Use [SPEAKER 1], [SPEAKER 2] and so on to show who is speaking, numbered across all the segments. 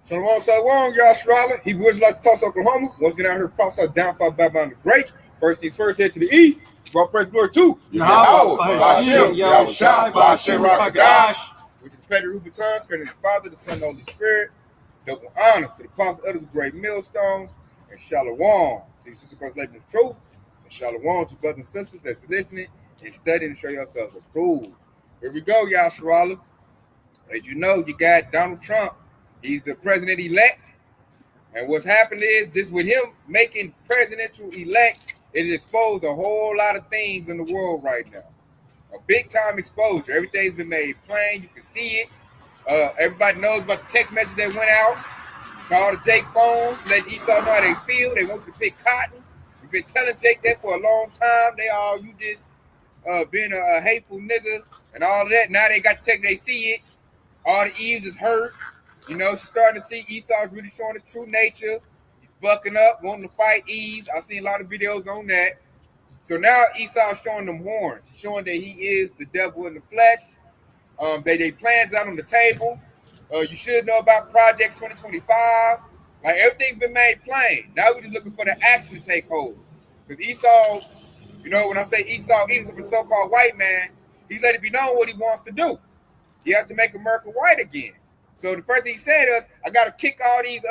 [SPEAKER 1] Shalom, y'all, Charlotte. He would like to toss Oklahoma. Once again, I heard prophesy downfall Babylon the Great. First things first, head to the east. Brought praise glory to
[SPEAKER 2] Yahweh,
[SPEAKER 1] which is the Petty Rubitons, credited the Father, the Son, and the Holy Spirit. Double honors to the apostles, others, great millstone, and shalom to your sister brothers living the truth, and shalom to brothers and sisters that's listening and studying to show yourselves approved. Here we go, y'all, Charlotte. As you know, you got Donald Trump. He's the president-elect. And what's happened is, just with him making presidential elect, it has exposed a whole lot of things in the world right now. A big-time exposure. Everything's been made plain. You can see it. Everybody knows about the text message that went out to all the Jake phones, let Esau know how they feel. They want you to pick cotton. We've been telling Jake that for a long time. They all, you just being a hateful nigga and all of that. Now they got the text, they see it. All the Eves is hurt. You know, she's starting to see Esau's really showing his true nature. He's bucking up, wanting to fight Eve. I've seen a lot of videos on that. So now Esau's showing them horns, showing that he is the devil in the flesh. They plans out on the table. You should know about Project 2025. Like, everything's been made plain. Now we're just looking for the action to take hold. Because Esau, you know, when I say Esau, even a so-called white man, he's let it be known what he wants to do. He has to make America white again. So the first thing he said is, I got to kick all these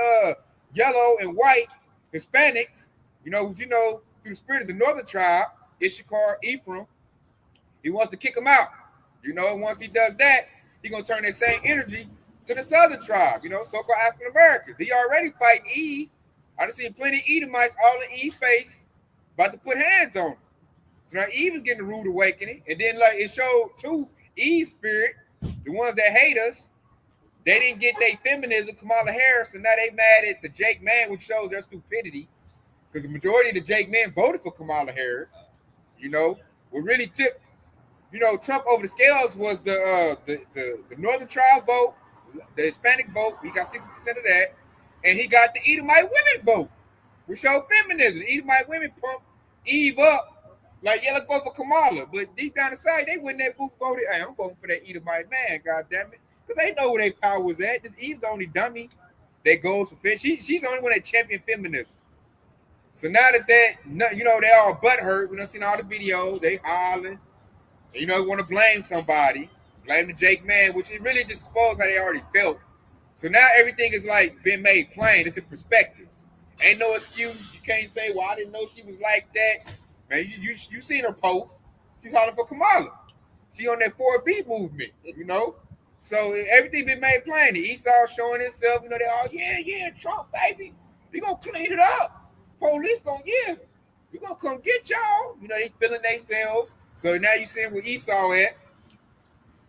[SPEAKER 1] yellow and white Hispanics, through the spirit of the northern tribe, Issachar, Ephraim. He wants to kick them out. Once he does that, he's going to turn that same energy to the southern tribe, so-called African Americans. He already fighting Eve. I done seen plenty of Edomites all in Eve's face about to put hands on him. So now Eve is getting a rude awakening. And then it showed too, Eve's spirit, the ones that hate us, they didn't get their feminism, Kamala Harris, and now they mad at the Jake man, which shows their stupidity. Because the majority of the Jake men voted for Kamala Harris. What really tipped, Trump over the scales was the Northern Tribe vote, the Hispanic vote. He got 60% of that. And he got the Edomite women vote, which showed feminism. The Edomite women pumped Eve up. Like, yeah, let's vote for Kamala. But deep down inside, they wouldn't that booth voted. Hey, I'm voting for that Edomite man, goddammit. Because they know where their power was at. This Eve's the only dummy that goes for feminism. She's the only one that championed feminism. So now that they all butthurt, we done seen all the videos, they hollering. Want to blame somebody, blame the Jake man, which is really just suppose how they already felt. So now everything is like been made plain. It's in perspective. Ain't no excuse. You can't say, well, I didn't know she was like that. Man, you seen her post. She's hollering for Kamala. She on that 4B movement, So everything been made plain. The Esau showing himself, they all, yeah, Trump, baby. We gonna clean it up. Police gonna, we gonna come get y'all. They feeling themselves. So now you seeing where Esau at.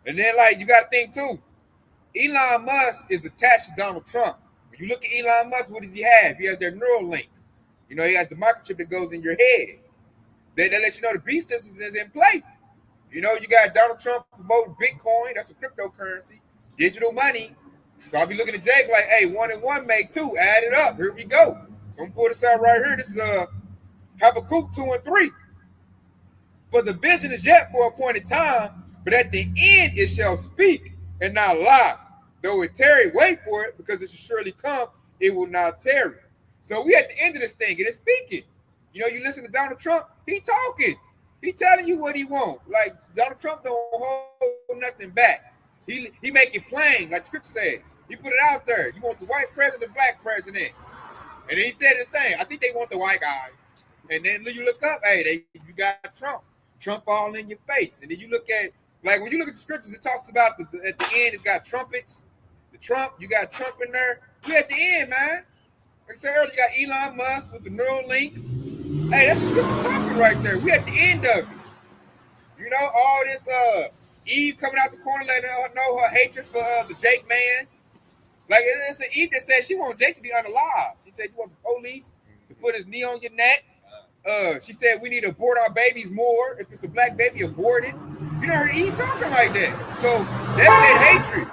[SPEAKER 1] And then, you got to think, too. Elon Musk is attached to Donald Trump. When you look at Elon Musk, what does he have? He has their neural link. He has the microchip that goes in your head. They let you know the beast system is in play. You got Donald Trump promoting Bitcoin. That's a cryptocurrency. Digital money. So I'll be looking at Jake like, hey, 1 and 1 make 2. Add it up. Here we go. So I'm going to pull this out right here. This is Habakkuk 2 and 3. For the vision is yet for a appointed time, but at the end it shall speak and not lie. Though it tarry, wait for it, because it shall surely come, it will not tarry. So we at the end of this thing, and it's speaking. You listen to Donald Trump, he talking. He telling you what he want. Like, Donald Trump don't hold nothing back. He make it plain, like the scripture said. He put it out there. You want the white president, black president. And then he said his thing. I think they want the white guy. And then you look up, hey, you got Trump. Trump all in your face. And then you look at, when you look at the scriptures, it talks about at the end, it's got trumpets. The Trump, you got Trump in there. We at the end, man. Like I said earlier, you got Elon Musk with the neural link. Hey, that's the scriptures talking right there. We at the end of it. All this Eve coming out the corner letting her know her hatred for the Jake man. Like it's an Eve that said she wants Jake to be unalive. She said you want the police to put his knee on your neck. She said we need to abort our babies more. If it's a black baby, abort it. You know her Eve talking like that. So that's that hatred.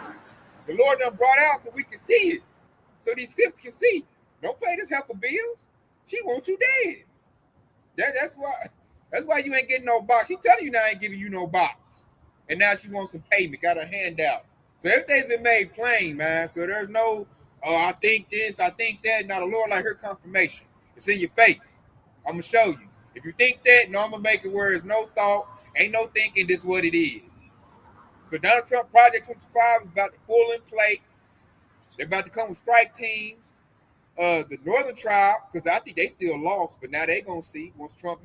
[SPEAKER 1] The Lord done brought out so we can see it. So these simps can see. Don't pay this heifer bills. She wants you dead. That's why. That's why you ain't getting no box. She telling you now I ain't giving you no box. And now she wants some payment. Got her hand out. So everything's been made plain, man. So there's no, oh, I think this, I think that. Now the Lord like her confirmation. It's in your face. I'm gonna show you. If you think that, no, I'm gonna make it where there's no thought, ain't no thinking. This is what it is. So Donald Trump Project 25 is about to pull in play. They're about to come with strike teams. The Northern Tribe, because I think they still lost, but now they gonna see once Trump,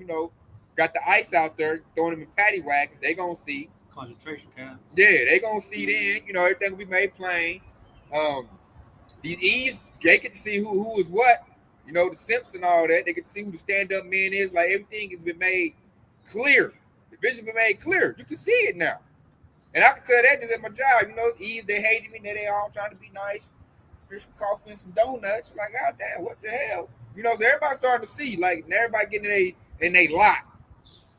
[SPEAKER 1] got the ice out there, throwing them in paddy wagons. They gonna see
[SPEAKER 2] concentration camps.
[SPEAKER 1] Yeah, they gonna see then. Everything will be made plain. These E's, they get to see who is what. The simps and all that. They get to see who the stand up man is. Like everything has been made clear. The vision been made clear. You can see it now. And I can tell that just at my job. E's, they hated me. They all trying to be nice. Here's some coffee and some donuts. Like, God damn, what the hell? So everybody's starting to see, like, and everybody getting in they lot.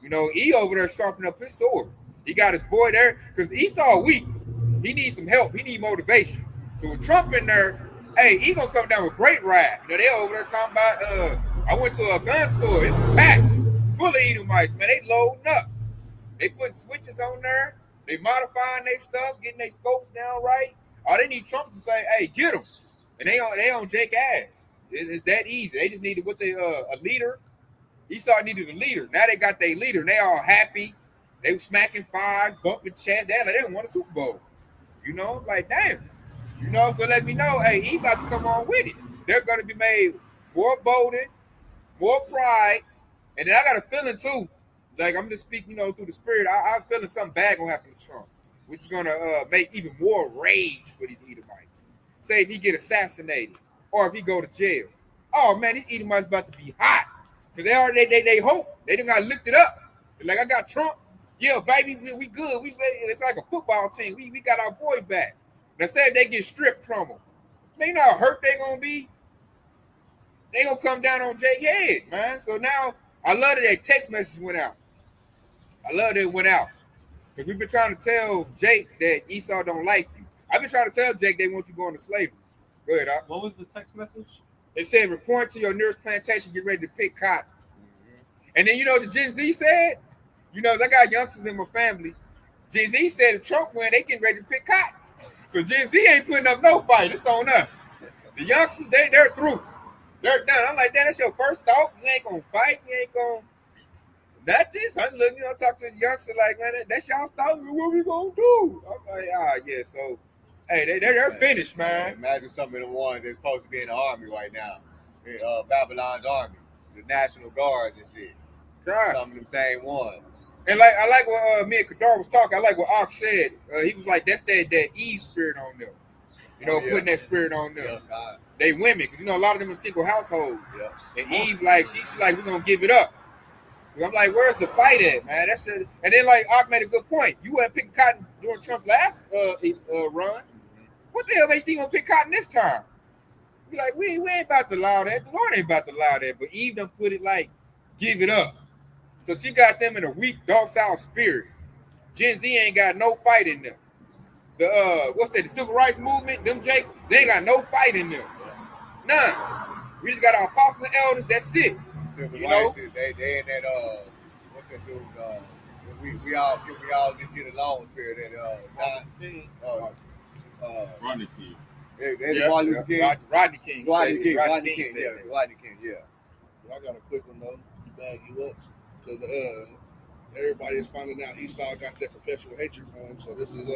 [SPEAKER 1] E over there sharpening up his sword. He got his boy there because Esau weak. He needs some help. He needs motivation. So with Trump in there, hey, he gonna come down with great ride. They over there talking about. I went to a gun store. It was packed, full of Edomites. Man, they loading up. They putting switches on there. They modifying their stuff, getting their scopes down right. All they need Trump to say, hey, get them. And they on Jake ass. It's that easy. They just needed a leader. Esau needed a leader. Now they got their leader. And they all happy. They were smacking fires, bumping chests. They didn't want a Super Bowl. Like damn. So let me know. Hey, he about to come on with it. They're gonna be made more bolden, more pride, and then I got a feeling too. Like I'm just speaking, through the spirit. I'm feeling something bad gonna happen to Trump, which is gonna make even more rage for these Edomites. Say if he get assassinated or if he go to jail. Oh man, these Edomites about to be hot because they hope they done got lifted up. They're like I got Trump. Yeah, baby, we good. It's like a football team. We got our boy back. Now say if they get stripped from them, man, you know how hurt they gonna be. They gonna come down on Jake's head, man. So now I love that text message went out. I love that it went out because we've been trying to tell Jake that Esau don't like you. I've been trying to tell Jake they want you going to slavery. Go ahead, Doc.
[SPEAKER 2] What was the text message?
[SPEAKER 1] It said report to your nearest plantation, get ready to pick cotton. And then the Gen Z said, I got youngsters in my family. Gen Z said if Trump win, they getting ready to pick cotton. So Gen Z ain't putting up no fight. It's on us. The youngsters, they're through. They're done. I'm like, that's your first thought. You ain't gonna fight. You ain't gonna. That's this. I'm looking, talk to the youngster like, man, that's y'all thought. What we gonna do? I'm like, yeah. So, hey, they're finished, man.
[SPEAKER 3] Imagine some of the ones that's supposed to be in the army right now, Babylon's army, the National Guard and shit.
[SPEAKER 1] God.
[SPEAKER 3] Some of them same ones.
[SPEAKER 1] And like I like what me and Kadar was talking. I like what Ox said. He was like, that's that Eve spirit on them. Putting that spirit on them.
[SPEAKER 3] Yeah,
[SPEAKER 1] they women, because a lot of them are single households.
[SPEAKER 3] Yeah.
[SPEAKER 1] And Eve like she's like, we're gonna give it up. Cause I'm like, where's the fight at, man? And then like Ox made a good point. You went picking cotton during Trump's last run. What the hell makes you gonna pick cotton this time? Be like, we ain't about to allow that. The Lord ain't about to allow that. But Eve done put it like, give it up. So she got them in a weak, docile spirit. Gen Z ain't got no fight in them. The civil rights movement, them Jakes, they ain't got no fight in them. None. We just got our apostles and elders, that's it.
[SPEAKER 3] Civil rights, they in that what's that dude? We all just get along spirit.
[SPEAKER 4] Rodney King.
[SPEAKER 3] Rodney King.
[SPEAKER 1] Rodney King.
[SPEAKER 3] Rodney King. Yeah.
[SPEAKER 4] I got a quick one though to bag you up because everybody is finding out Esau got that perpetual hatred for him. So this is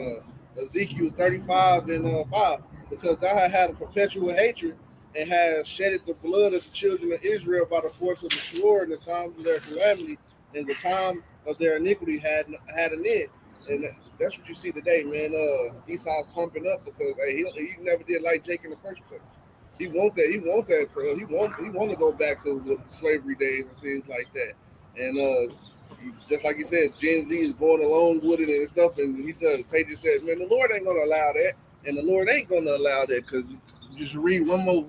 [SPEAKER 4] Ezekiel 35 and 5 because thou had a perpetual hatred and has shedded the blood of the children of Israel by the force of the sword in the time of their calamity and the time of their iniquity had an end. And that's what you see today, man. Esau's pumping up because he never did like Jake in the first place. He want that. He want to go back to the slavery days and things like that. And just like you said, Gen Z is going along with it and stuff. And he said, Tay just said, man, the Lord ain't going to allow that. And the Lord ain't going to allow that because just read one more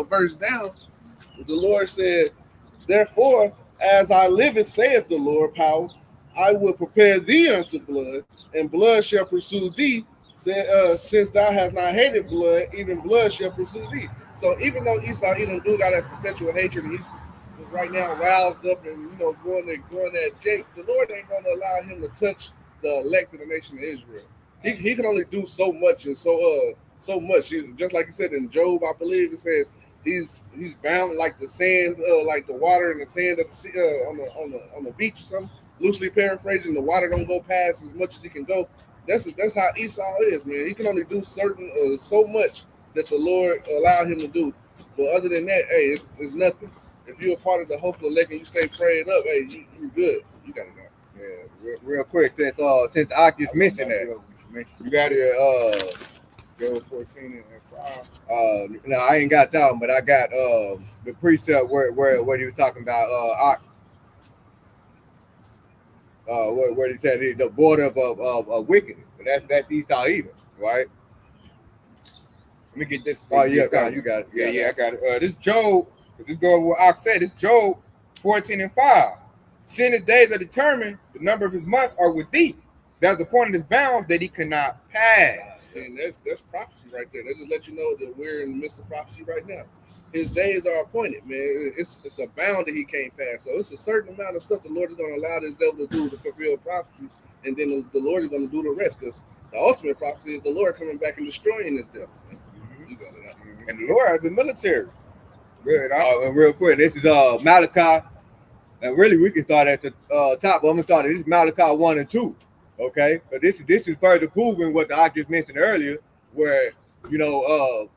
[SPEAKER 4] verse down. The Lord said, therefore, as I liveth, saith the Lord, power, I will prepare thee unto blood, and blood shall pursue thee. Since thou hast not hated blood, even blood shall pursue thee. So even though Esau Edom do got that perpetual hatred, and he's right now roused up and going at Jake, the Lord ain't going to allow him to touch the elect of the nation of Israel. He can only do so much and so much. Just like you said in Job, I believe it said he's bound like the sand, like the water and the sand of the sea, on the beach or something. Loosely paraphrasing, the water don't go past as much as he can go. That's how Esau is, man. He can only do so much that the Lord allowed him to do. But other than that, hey, it's nothing. If you're a part of the hopeful elect and you stay prayed up, hey, you're good. You got it now.
[SPEAKER 3] Yeah, real quick, since I just mentioned that, you got it.
[SPEAKER 1] Job 14 and 5.
[SPEAKER 3] No, I ain't got that one, but I got the precept where he was talking about where he said the border of wickedness. That's Esau Edom, right?
[SPEAKER 1] Let me get this.
[SPEAKER 3] Oh yeah, you got it.
[SPEAKER 1] Yeah, I got it. This Job, because this goes what Ox said. This Job 14 and 5. Seeing his days are determined, the number of his months are with thee. There's a point in his bounds that he cannot pass.
[SPEAKER 4] And that's prophecy right there. That just let you know that we're in the midst of prophecy right now. His days are appointed, man. It's a bound that he can't pass. So it's a certain amount of stuff the Lord is going to allow this devil to do to fulfill prophecy, and then the Lord is going to do the rest. Because the ultimate prophecy is the Lord coming back and destroying this devil. Mm-hmm. You got it.
[SPEAKER 1] Mm-hmm. And the Lord has a military.
[SPEAKER 3] And real quick, this is Malachi. And really, we can start at the top. But I'm gonna start at this Malachi 1 and 2. Okay, but this is further proving what I just mentioned earlier, where the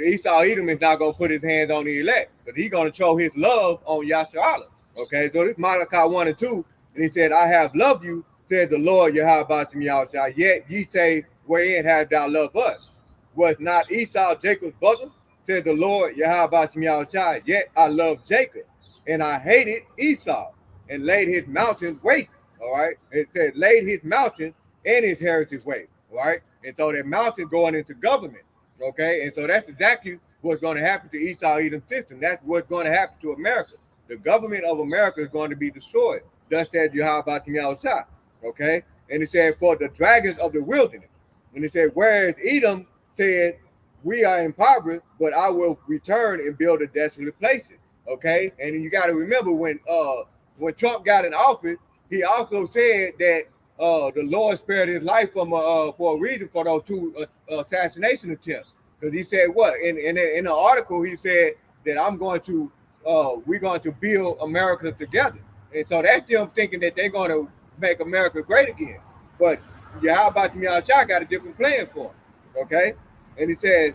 [SPEAKER 3] Esau Edom is not gonna put his hands on the elect, but he's gonna show his love on Yasharallah. Okay, so this Malachi 1 and 2, and he said, "I have loved you," said the Lord Yahweh Yahshua. Yet ye say, wherein hast thou loved us? Was not Esau Jacob's brother? Said the Lord Yahweh Yahshua. Yet I love Jacob, and I hated Esau, and laid his mountains waste. All right. It said laid his mountain and his heritage waste. All right. And so that mountain going into government. Okay. And so that's exactly what's going to happen to Esau Edom system. That's what's going to happen to America. The government of America is going to be destroyed. Thus said Yahweh Yahshua. Okay. And it said for the dragons of the wilderness. And it said, whereas Edom said, we are impoverished, but I will return and build a desolate places. Okay. And you got to remember when Trump got in office, he also said that the Lord spared his life for a reason for those two assassination attempts. Because he said what in the article he said that we're going to build America together, and so that's them thinking that they're going to make America great again. But how about Yahshua got a different plan for him? Okay, and he said.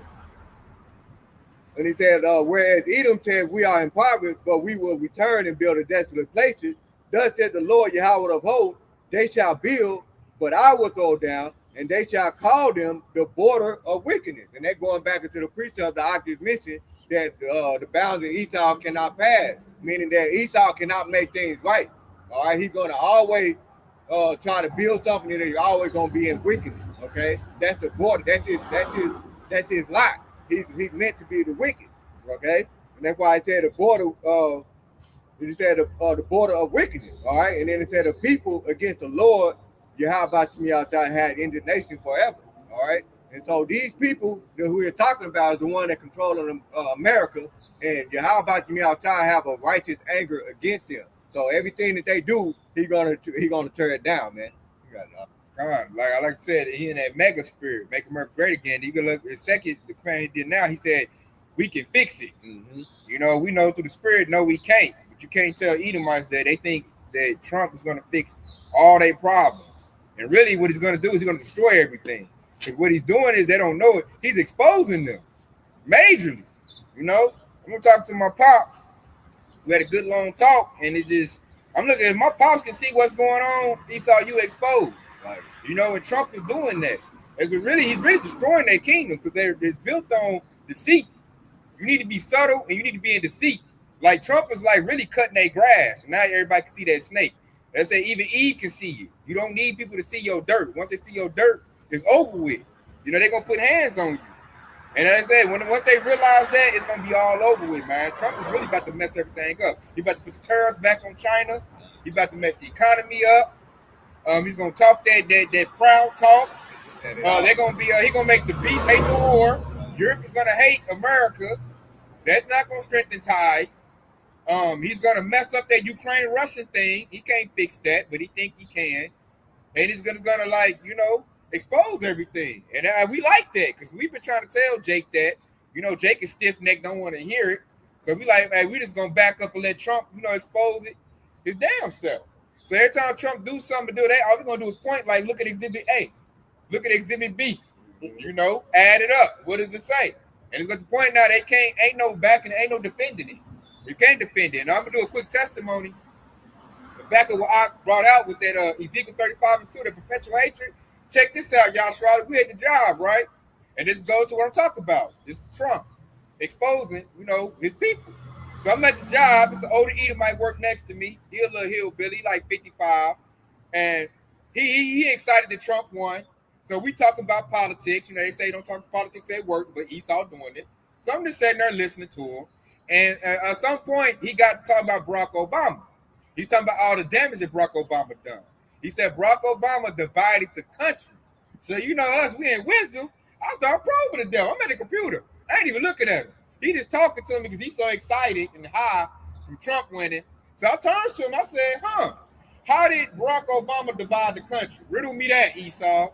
[SPEAKER 3] Whereas Edom said, we are impoverished, but we will return and build a desolate places. Thus said the Lord Yahweh of hosts, they shall build, but I will throw down, and they shall call them the border of wickedness. And they're going back into the precept that I just mentioned, that the bounds of Esau cannot pass, meaning that Esau cannot make things right. All right, he's going to always try to build something that is always going to be in wickedness. Okay, that's the border. That's his lot. He's meant to be the wicked, okay, and that's why I said the border. He said the border of wickedness, all right, and then it said the people against the Lord, Yahweh had indignation forever, all right, and so these people that we are talking about is the one that controlling America, and Yahweh have a righteous anger against them. So everything that they do, he's gonna tear it down, man. You got it.
[SPEAKER 1] Come on, like I said, he in that mega spirit, make America great again. You can look his second, the command he did now. He said, "We can fix it."
[SPEAKER 3] Mm-hmm.
[SPEAKER 1] You know, we know through the spirit, no, we can't. But you can't tell Edomites that they think that Trump is going to fix all their problems, and really, what he's going to do is he's going to destroy everything. Because what he's doing is they don't know it. He's exposing them majorly. You know, I'm gonna talk to my pops. We had a good long talk, and it just I'm looking at my pops can see what's going on. He saw you exposed. Like, you know, and Trump is doing that. He's really destroying their kingdom because it's built on deceit. You need to be subtle and you need to be in deceit. Like Trump is like really cutting their grass. Now everybody can see that snake. They say even Eve can see you. You don't need people to see your dirt. Once they see your dirt, it's over with. You know, they're gonna put hands on you. And as I said, once they realize that, it's gonna be all over with, man. Trump is really about to mess everything up. He about to put the tariffs back on China. He about to mess the economy up. He's gonna talk that proud talk. They're gonna be he gonna make the beast hate the war. Europe is gonna hate America. That's not gonna strengthen ties. He's gonna mess up that Ukraine Russian thing. He can't fix that, but he think he can. And he's gonna like, you know, expose everything. And we like that because we've been trying to tell Jake that. You know, Jake is stiff necked, don't want to hear it. So we like, man, we just gonna back up and let Trump, you know, expose it his damn self. So every time Trump do something to do that, all we're gonna do is point like, look at Exhibit A, look at Exhibit B. You know, add it up. What does it say? And it's got the point now they ain't no backing, ain't no defending it. You can't defend it. And I'm gonna do a quick testimony. Back of what I brought out with that Ezekiel 35 and 2, the perpetual hatred. Check this out, y'all. Shrouded. We at the job, right? And this goes to what I'm talking about. This is Trump exposing, you know, his people. So I'm at the job. It's an older Edomite work next to me. He a little hillbilly, like 55. And he excited that Trump won. So we talk about politics. You know, they say don't talk politics at work, but Esau doing it. So I'm just sitting there listening to him. And at some point, he got to talk about Barack Obama. He's talking about all the damage that Barack Obama done. He said Barack Obama divided the country. So you know us, we in wisdom. I start probing the devil. I'm at the computer. I ain't even looking at him. He just talking to me because he's so excited and high from Trump winning. So I turned to him. I said, how did Barack Obama divide the country? Riddle me that, Esau.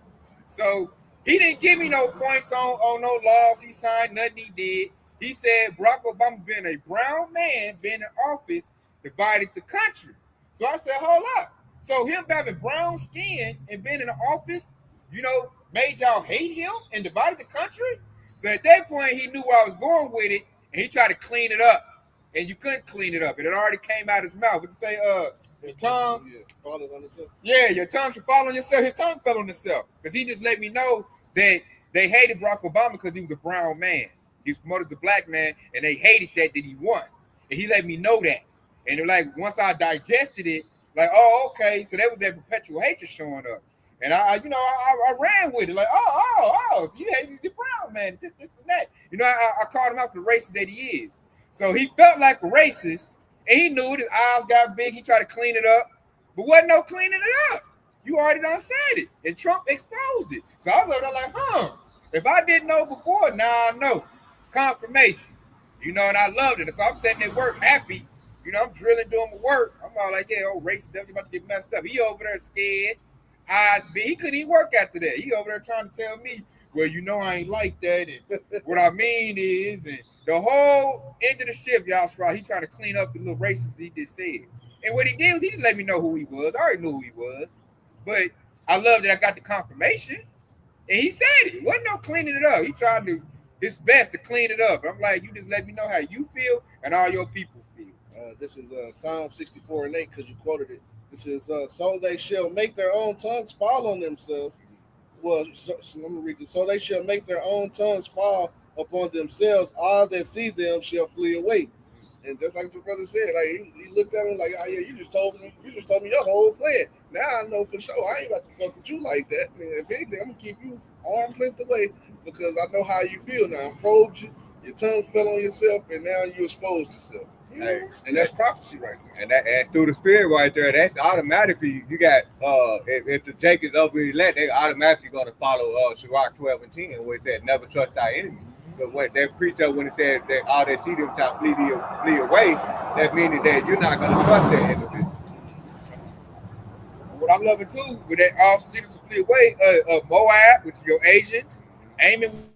[SPEAKER 1] So he didn't give me no points on no laws he signed, nothing he did. He said Barack Obama being a brown man, being in office, divided the country. So I said, hold up. So him having brown skin and being in the office, you know, made y'all hate him and divided the country? So at that point, he knew where I was going with it, and he tried to clean it up. And you couldn't clean it up. It already came out his mouth. What you say, your tongue?
[SPEAKER 4] Yeah, fall on itself.
[SPEAKER 1] Yeah, your tongue should fall on yourself. His tongue fell on himself. Because he just let me know that they hated Barack Obama because he was a brown man. He was promoted as a black man, and they hated that he won. And he let me know that. And like once I digested it, like, oh, okay, so that was that perpetual hatred showing up. And I ran with it, like, so you hate the brown man, this and that. You know, I called him out for the racist that he is. So he felt like a racist, and he knew his eyes got big. He tried to clean it up, but wasn't no cleaning it up. You already done said it, and Trump exposed it. So I was like, if I didn't know before, now I know. Confirmation, you know, and I loved it. So I'm sitting at work happy. You know, I'm drilling, doing my work. I'm all like, yeah, old racist, definitely about to get messed up. He over there scared, eyes big. He couldn't even work after that. He over there trying to tell me, well, you know, I ain't like that. And what I mean is, and the whole end of the shift, y'all saw, he trying to clean up the little racists he just said. And what he did was he just let me know who he was. I already knew who he was. But I love that I got the confirmation. And he said it. Wasn't no cleaning it up. He tried to his best to clean it up. I'm like, you just let me know how you feel and all your people feel.
[SPEAKER 4] This is Psalm 64 and 8 because you quoted it. This is so they shall make their own tongues fall on themselves. Well, so let me read this. So they shall make their own tongues fall upon themselves. All that see them shall flee away. And just like the brother said, like he looked at him like, oh yeah, you just told me your whole plan. Now I know for sure I ain't about to fuck with you like that. And if anything, I'm gonna keep you arm's length away because I know how you feel now. I probed you, your tongue fell on yourself, and now you exposed yourself. Hey, and that's prophecy right there.
[SPEAKER 3] And through the spirit right there, that's automatically you got if the Jake is over elect, they automatically gonna follow Sirach 12 and 10, where it said never trust thy enemy. But what that preacher when it said that all that see them shall flee away, that meaning that you're not gonna trust that individual.
[SPEAKER 1] What I'm loving too, with that all cities to flee away, Moab, which is your Asians, Ammon,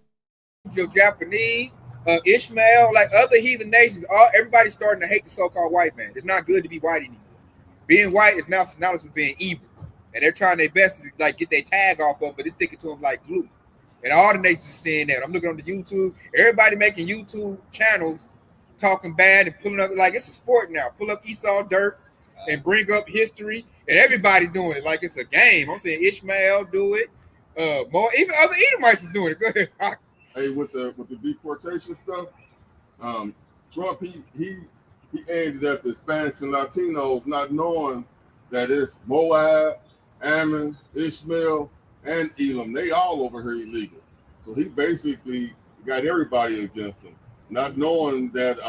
[SPEAKER 1] with your Japanese, Ishmael, like other heathen nations, everybody's starting to hate the so-called white man. It's not good to be white anymore. Being white is now synonymous with being evil, and they're trying their best to like get their tag off of, but it's sticking to them like glue. And all the nations are saying that. I'm looking on the YouTube. Everybody making YouTube channels talking bad and pulling up like it's a sport now. Pull up Esau dirt and bring up history, and everybody doing it like it's a game. I'm saying Ishmael do it. More even other Edomites are doing it. Go ahead.
[SPEAKER 5] Hey, with the deportation stuff, Trump he aims at the Spanish and Latinos, not knowing that it's Moab, Ammon, Ishmael, and Elam. They all over here illegal. So he basically got everybody against him, not knowing that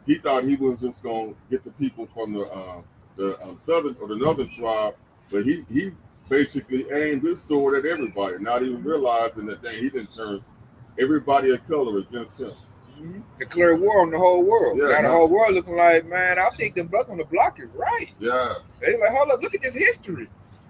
[SPEAKER 5] he thought he was just going to get the people from the southern or the northern tribe, but he basically aimed his sword at everybody, not even realizing that he didn't turn everybody of color against him.
[SPEAKER 1] Declare war on the whole world.
[SPEAKER 5] Yeah,
[SPEAKER 1] now the whole world looking like, man, I think the brothers on the block is right.
[SPEAKER 5] Yeah.
[SPEAKER 1] They like, hold up, look at this history.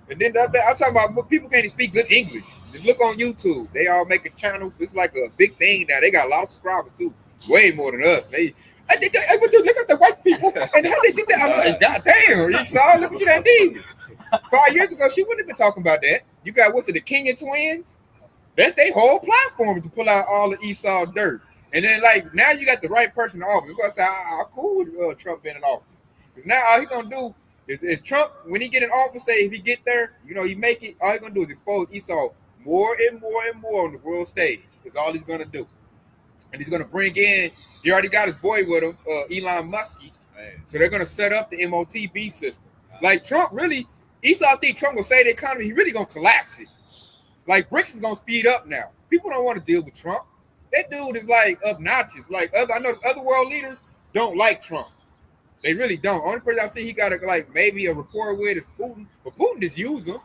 [SPEAKER 1] And then I'm talking about people can't even speak good English. Just look on YouTube. They all making channels. It's like a big thing now. They got a lot of subscribers too. Way more than us. I think I went to look at the white people and how they did that. I'm like, God damn, Esau, look what you done did. 5 years ago, she wouldn't have been talking about that. You got what's it, the Kenyan twins? That's their whole platform to pull out all the Esau dirt. And then like now you got the right person in office. That's why I say I'm cool with Trump being in office. Because now all he's gonna do is Trump, when he get in office, say if he get there, he make it, all he's gonna do is expose Esau more and more and more on the world stage. That's all he's gonna do. And he's gonna bring in, he already got his boy with him, Elon Musk. So they're gonna set up the MOTB system. Like Trump really, Esau think Trump will save the economy, he really gonna collapse it. Like BRICS is gonna speed up now. People don't want to deal with Trump. That dude is like obnoxious. Like I know other world leaders don't like Trump. They really don't. Only person I see he got maybe a rapport with is Putin. But Putin just use him.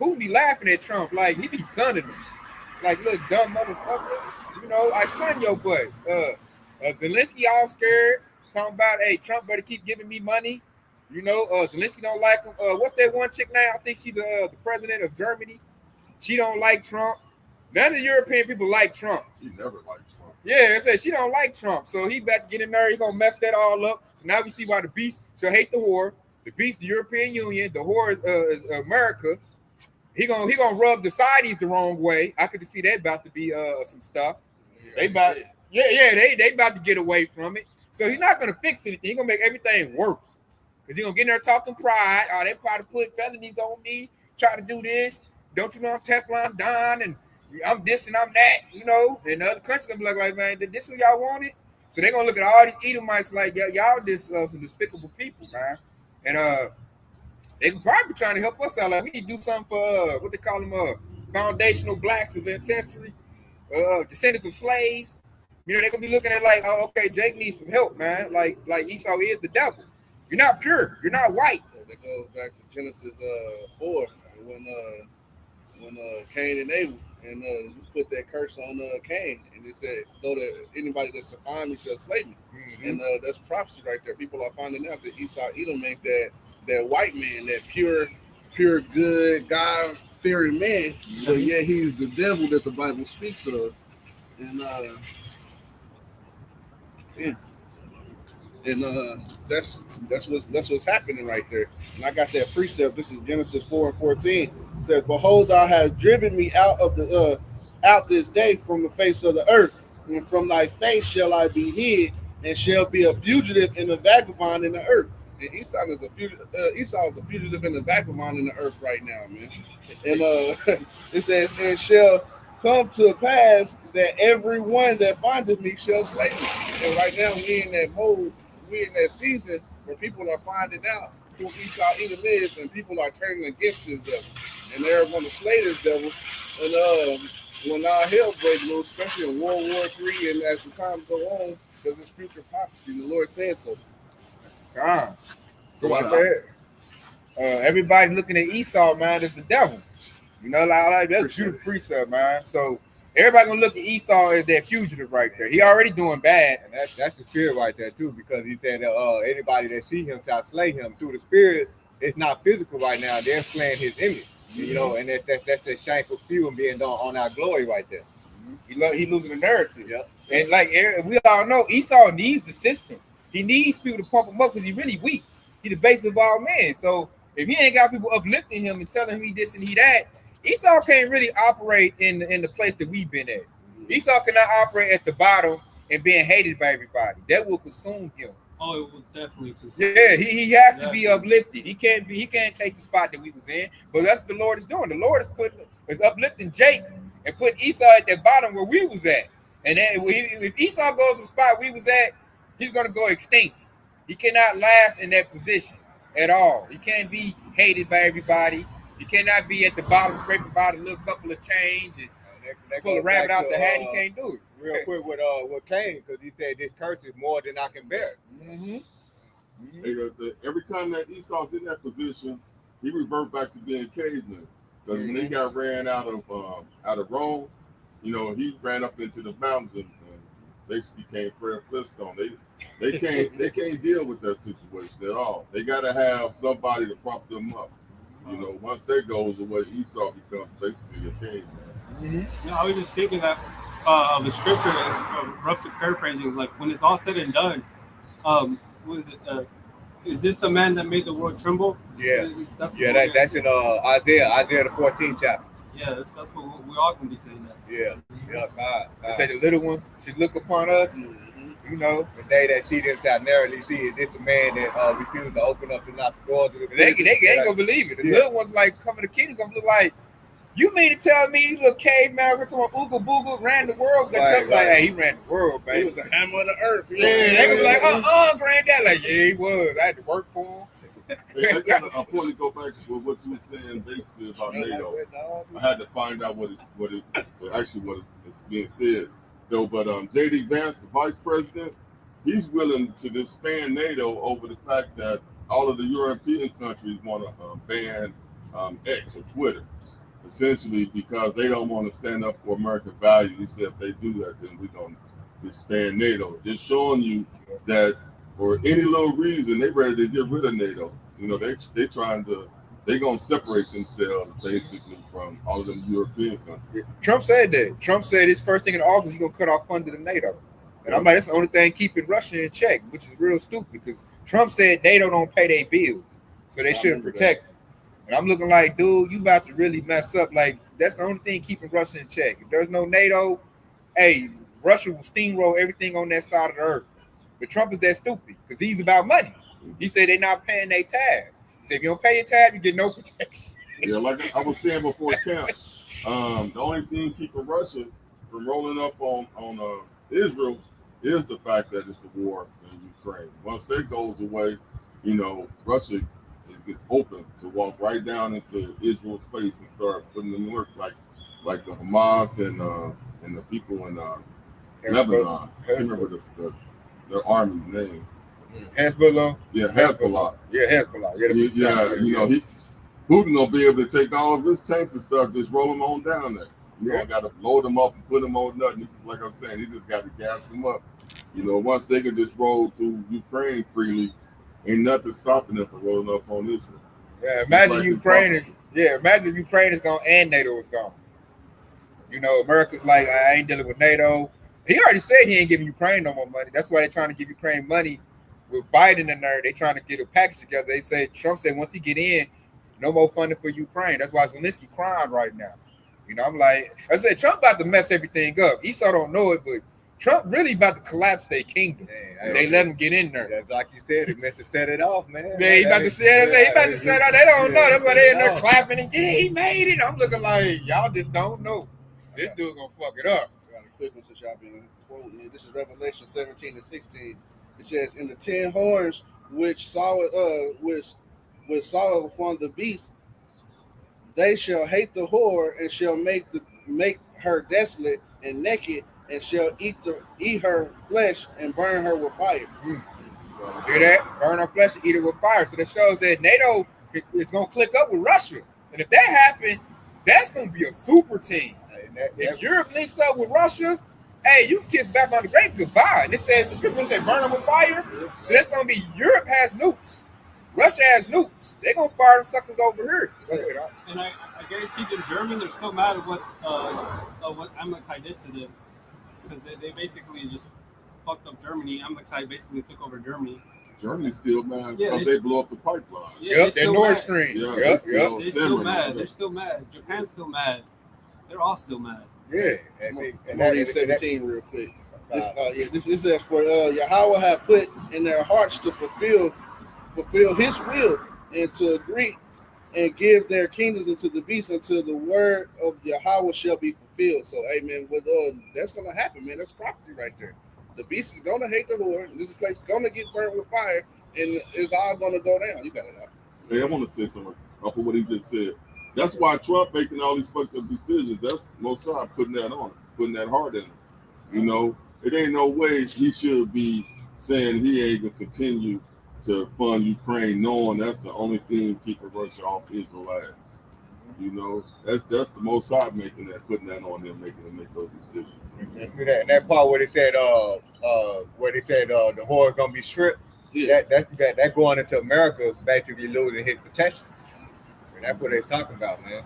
[SPEAKER 1] Putin be laughing at Trump like he be sunning him. Like little dumb motherfucker. I son your butt. Zelensky all scared, talking about, hey, Trump better keep giving me money. Zelensky don't like him. What's that one chick now? I think she's the president of Germany. She don't like Trump. None of the European people like Trump.
[SPEAKER 5] He never liked Trump.
[SPEAKER 1] Yeah, I said she don't like Trump. So he about to get in there. He's going to mess that all up. So now we see why the beast shall hate the whore. The beast is the European Union. The whore is America. He gonna rub the Saudis the wrong way. I could see that about to be some stuff. They about to get away from it. So he's not gonna fix anything. He's gonna make everything worse. Because he's gonna get in there talking pride. Oh, they probably put felonies on me, try to do this. Don't you know I'm Teflon Don and I'm this and I'm that, and the other countries gonna be like, man, this is what y'all wanted. So they're gonna look at all these Edomites like, y'all this some despicable people, man. And they can probably be trying to help us out. Like we need to do something for what they call them, foundational blacks of ancestry, descendants of slaves. They're gonna be looking at like, oh, okay, Jake needs some help, man. Like Esau is the devil. You're not pure. You're not white.
[SPEAKER 4] That goes back to Genesis 4 when Cain and Abel, and you put that curse on Cain, and it said, though that anybody that survive me shall slay me. Mm-hmm. And that's prophecy right there. People are finding out that Esau Edom ain't that white man, that pure good God fearing man. Mm-hmm. So yeah, he's the devil that the Bible speaks of. And that's what's happening right there. And I got that precept. This is Genesis 4:14. It says, "Behold, thou hast driven me out of the out this day from the face of the earth, and from thy face shall I be hid, and shall be a fugitive and a vagabond in the earth." And Esau is a fugitive and a vagabond in the earth right now, man. And it says, "And shall come to pass that everyone that findeth me shall slay me." And right now we in that mode. We're in that season where people are finding out who Esau Edom is, and people are turning against this devil, and they're going to slay this devil. And when our hell breaks loose, especially in World War III, and as the time go on, because it's future prophecy, the Lord says so.
[SPEAKER 1] God, so like that. Everybody looking at Esau, man, is the devil. Like that's a beautiful precept, man. So everybody gonna look at Esau as that fugitive right there. He already doing bad.
[SPEAKER 3] And that's the spirit right there too, because he said anybody that see him shall slay him. Through the spirit, it's not physical right now. They're slaying his image, and that's the shameful feeling being done on our glory right there.
[SPEAKER 1] He losing the narrative. Yep. And like we all know, Esau needs the system. He needs people to pump him up because he's really weak. He's the base of all men. So if he ain't got people uplifting him and telling him he this and he that, Esau can't really operate in the place that we've been at. Esau cannot operate at the bottom and being hated by everybody. That will consume him.
[SPEAKER 2] Oh, it will definitely consume.
[SPEAKER 1] Yeah, he has to be uplifted. He can't take the spot that we was in. But that's what the Lord is doing. The Lord is uplifting Jake and putting Esau at the bottom where we was at. And then if Esau goes to the spot we was at, he's gonna go extinct. He cannot last in that position at all. He can't be hated by everybody. You cannot be at the bottom scraping by the little couple of change and pull a rabbit out the hat. He can't do it.
[SPEAKER 3] Real quick with Cain, because he said this curse is more than I can bear.
[SPEAKER 1] Mm-hmm.
[SPEAKER 5] Every time that Esau's in that position, he revert back to being caveman. Because when he got ran out of Rome, he ran up into the mountains and basically became Fred Flintstone. They can't deal with that situation at all. They got to have somebody to prop them up. Once that goes away, Esau becomes basically a caveman.
[SPEAKER 2] I was just thinking that of the scripture, roughly paraphrasing, like when it's all said and done, what is it? Is this the man that made the world tremble?
[SPEAKER 3] Yeah, that's in Isaiah the 14th chapter.
[SPEAKER 2] Yeah, that's what we're all gonna be saying that.
[SPEAKER 3] Yeah, God.
[SPEAKER 1] They say the little ones should look upon us. The
[SPEAKER 3] day that she didn't shall narrowly see, is this the man that refused to open up and knock the doors of the
[SPEAKER 1] they ain't gonna believe it. The little ones like coming to kingdom gonna look like, you mean to tell me you little caveman we're talking about Ooga Booga ran the world? Like, hey, he ran the world, baby.
[SPEAKER 4] He was the hammer of the earth.
[SPEAKER 1] Yeah, they gonna be like, granddad. Like, yeah, he was. I had to work for him.
[SPEAKER 5] I want to go back to what you were saying basically about NATO. I had to find out what is being said. So, but J.D. Vance, the vice president, he's willing to disband NATO over the fact that all of the European countries want to ban X or Twitter, essentially because they don't want to stand up for American values. He said if they do that, then we're going to disband NATO. Just showing you that for any little reason, they ready to get rid of NATO. They're going to separate themselves basically from all of them European countries.
[SPEAKER 1] Trump said that. Trump said his first thing in office, he's going to cut off funding to NATO. And I'm like, that's the only thing keeping Russia in check, which is real stupid because Trump said NATO don't pay their bills, so they shouldn't protect them. And I'm looking like, dude, you about to really mess up. Like, that's the only thing keeping Russia in check. If there's no NATO, hey, Russia will steamroll everything on that side of the earth. But Trump is that stupid because he's about money. He said they're not paying their tab. He said if you don't pay your tab, you get no protection.
[SPEAKER 5] Yeah, like I was saying before camp, the only thing keeping Russia from rolling up on Israel is the fact that it's a war in Ukraine. Once that goes away, Russia gets open to walk right down into Israel's face and start putting them work like the Hamas and the people in Lebanon. I can't remember their army's name.
[SPEAKER 1] Hezbollah.
[SPEAKER 5] Yeah, Hezbollah.
[SPEAKER 1] Yeah,
[SPEAKER 5] Putin gonna be able to take all of his tanks and stuff, just roll them on down there. You don't got to load them up and put them on nothing. Like I'm saying, he just got to gas them up. Once they can just roll through Ukraine freely, ain't nothing stopping them from rolling up on Israel.
[SPEAKER 1] Yeah, imagine Ukraine is gone and NATO is gone. America's like, I ain't dealing with NATO. He already said he ain't giving Ukraine no more money. That's why they're trying to give Ukraine money. With Biden in there, they trying to get a package together. They say Trump said once he get in, no more funding for Ukraine. That's why Zelensky crying right now. I'm like, I said Trump about to mess everything up. Esau don't know it, but Trump really about to collapse their kingdom. They let him get in there.
[SPEAKER 3] That's like you said, he meant to set it off, man.
[SPEAKER 1] Yeah, he about to set it off. They don't know. That's why they in there clapping and he made it. I'm looking like y'all just don't know. This dude gonna fuck it up.
[SPEAKER 4] I got a quick one since y'all been quoting me. This is Revelation 17 and 16. It says, "In the 10 horns which saw upon the beast, they shall hate the whore and shall make her desolate and naked, and shall eat her flesh and burn her with fire."
[SPEAKER 1] Hear that? Burn her flesh and eat her with fire. So that shows that NATO is gonna click up with Russia, and if that happens, that's gonna be a super team. If Europe links up with Russia, hey, you kiss back on the great goodbye. And the scripture said burn them with fire. So that's gonna be Europe has nukes, Russia has nukes. They're gonna fire them suckers over here.
[SPEAKER 2] And I guarantee the Germans are still mad at what Amalekite did to them, because they basically just fucked up Germany. Amalekite basically took over Germany.
[SPEAKER 5] Germany's still mad because they blew up the pipeline.
[SPEAKER 1] Yeah, they're Nord Stream.
[SPEAKER 2] They're still mad. They're still mad. Japan's still mad. They're all still mad.
[SPEAKER 1] Yeah.
[SPEAKER 4] I'm gonna read 17 real quick. This is for Yahweh had put in their hearts to fulfill His will and to agree and give their kingdoms unto the beast until the word of Yahweh shall be fulfilled. So, amen. That's gonna happen, man. That's prophecy right there. The beast is gonna hate the Lord. This place gonna get burnt with fire, and it's all gonna go down. You got it out.
[SPEAKER 5] Hey, I want to say something off of what he just said. That's why Trump making all these fucked up decisions. That's most time putting that on him, putting that heart in him. You know, it ain't no way he should be saying he ain't gonna continue to fund Ukraine, knowing that's the only thing keeping Russia off Israel ass. You know, that's the most side making that, putting that on him, making him make those decisions.
[SPEAKER 3] And that part where they said the whore is gonna be stripped.
[SPEAKER 4] Yeah.
[SPEAKER 3] That going into America basically losing his protection. And that's what they're talking about, man.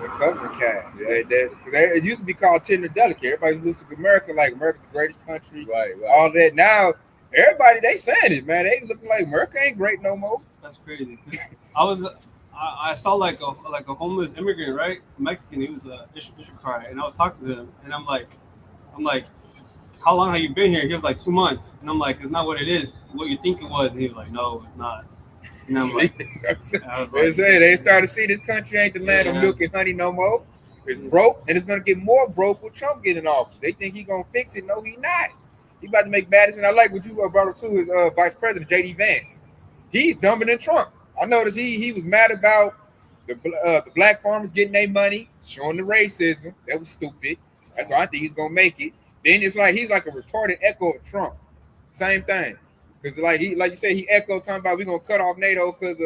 [SPEAKER 1] The covering cast. Yeah. Because it used to be called tender delicate. Everybody looks at America like America's the greatest country.
[SPEAKER 3] Right.
[SPEAKER 1] All that. Now, everybody, they saying it, man. They looking like America ain't great no more.
[SPEAKER 2] That's crazy. I saw like a homeless immigrant, right? Mexican. He was a Ishikar, and I was talking to him, and I'm like, how long have you been here? He was like 2 months, and I'm like, it's not what it is. What you think it was? And he was like, no, it's not. And I'm like,
[SPEAKER 1] they started to see this country ain't the land of milk and honey no more. It's broke, and it's gonna get more broke with Trump getting off. They think he gonna fix it. No, he not. He about to make Madison. I like what you brought up to his vice president J.D. Vance. He's dumber than Trump. I noticed he was mad about the black farmers getting their money, showing the racism. That was stupid. That's why I think he's gonna make it. Then it's like he's like a retarded echo of Trump. Same thing. Because like you said, he echoed talking about we're gonna cut off NATO because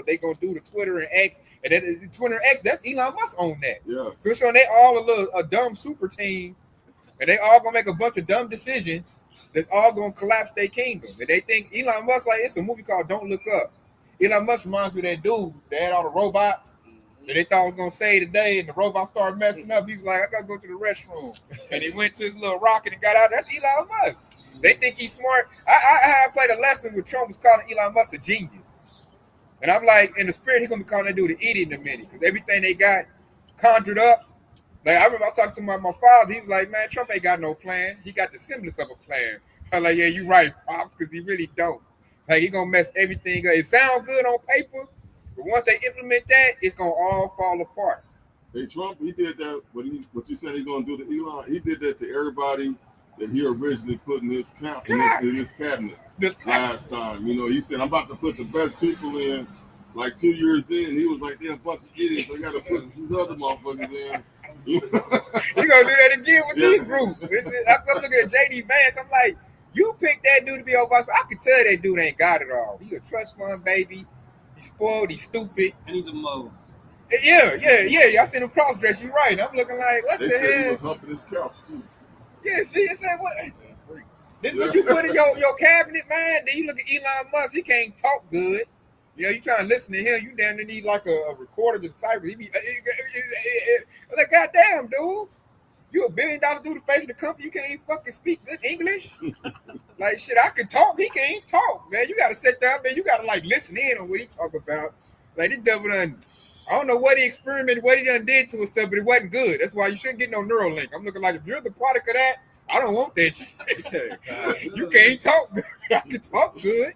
[SPEAKER 1] they gonna do the Twitter and X, and then Twitter and X, that's Elon Musk on that.
[SPEAKER 5] Yeah.
[SPEAKER 1] So they all a dumb super team, and they all gonna make a bunch of dumb decisions that's all gonna collapse their kingdom. And they think Elon Musk, like, it's a movie called Don't Look Up. Elon Musk reminds me of that dude that had all the robots that they thought was gonna save the day, and the robot started messing up. He's like, I gotta go to the restroom, and he went to his little rocket and got out. That's Elon Musk. They think he's smart. I played a lesson where Trump was calling Elon Musk a genius, and I'm like, in the spirit, he's gonna be calling that dude an idiot in a minute because everything they got conjured up. Like I remember I talked to my father. He's like, man, Trump ain't got no plan. He got the semblance of a plan. I'm like, yeah, you right, pops, because he really don't. Like he gonna mess everything up. It sounds good on paper, but once they implement that, it's gonna all fall apart.
[SPEAKER 5] Hey, Trump, he did that. What you said he's gonna do to Elon? He did that to everybody that he originally put in his cabinet last time. You know, he said, I'm about to put the best people in. Like 2 years in, he was like, they're a bunch of idiots. I got to put these other motherfuckers in.
[SPEAKER 1] You gonna do that again with these groups? I'm looking at J.D. Vance. I'm like, you picked that dude to be over. I could tell that dude ain't got it all. He a trust fund baby. He's spoiled. He's stupid.
[SPEAKER 2] And he's a mo.
[SPEAKER 1] Yeah. Y'all seen him cross dress. You right. I'm looking like, what
[SPEAKER 5] they
[SPEAKER 1] the
[SPEAKER 5] said
[SPEAKER 1] hell?
[SPEAKER 5] He was humping his couch too.
[SPEAKER 1] Yeah, see, it said what? This is what you put in your cabinet, man. Then you look at Elon Musk. He can't talk good. You know, you trying to listen to him. You damn near need like a recorder to decipher. He be like, goddamn, dude. You $1 billion dude, the face of the company. You can't even fucking speak good English. Like, shit, I can talk. He can't talk, man. You got to sit down, man. You got to, like, listen in on what he talk about. Like, this devil done, I don't know what he experimented, what he done did to himself, but it wasn't good. That's why you shouldn't get no Neuralink. I'm looking like, if you're the product of that, I don't want that shit. You can't talk good. I can talk good.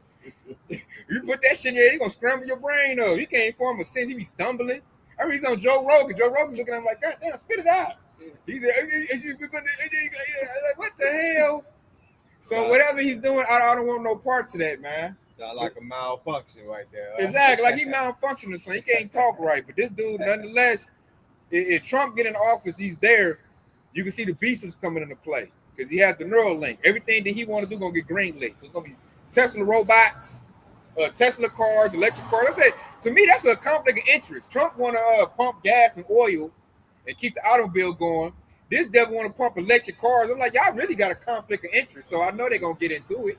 [SPEAKER 1] You put that shit in there, he gonna scramble your brain up. He can't form a sense. He be stumbling. I mean, he's on Joe Rogan. Joe Rogan's looking at him like, God damn, spit it out. He's like, what the hell? So whatever he's doing, I don't want no parts of that, man.
[SPEAKER 3] Sound like a malfunction right there.
[SPEAKER 1] Exactly, like he malfunctioning, so he can't talk right. But this dude, nonetheless, if Trump get in office, he's there. You can see the biceps coming into play because he has the Neuralink. Everything that he want to do gonna get green-lit. So it's gonna be Tesla robots, Tesla cars, electric cars. I said, to me, that's a conflict of interest. Trump want to pump gas and oil and keep the automobile going. This devil want to pump electric cars. I'm like, y'all really got a conflict of interest. So I know they're going to get into it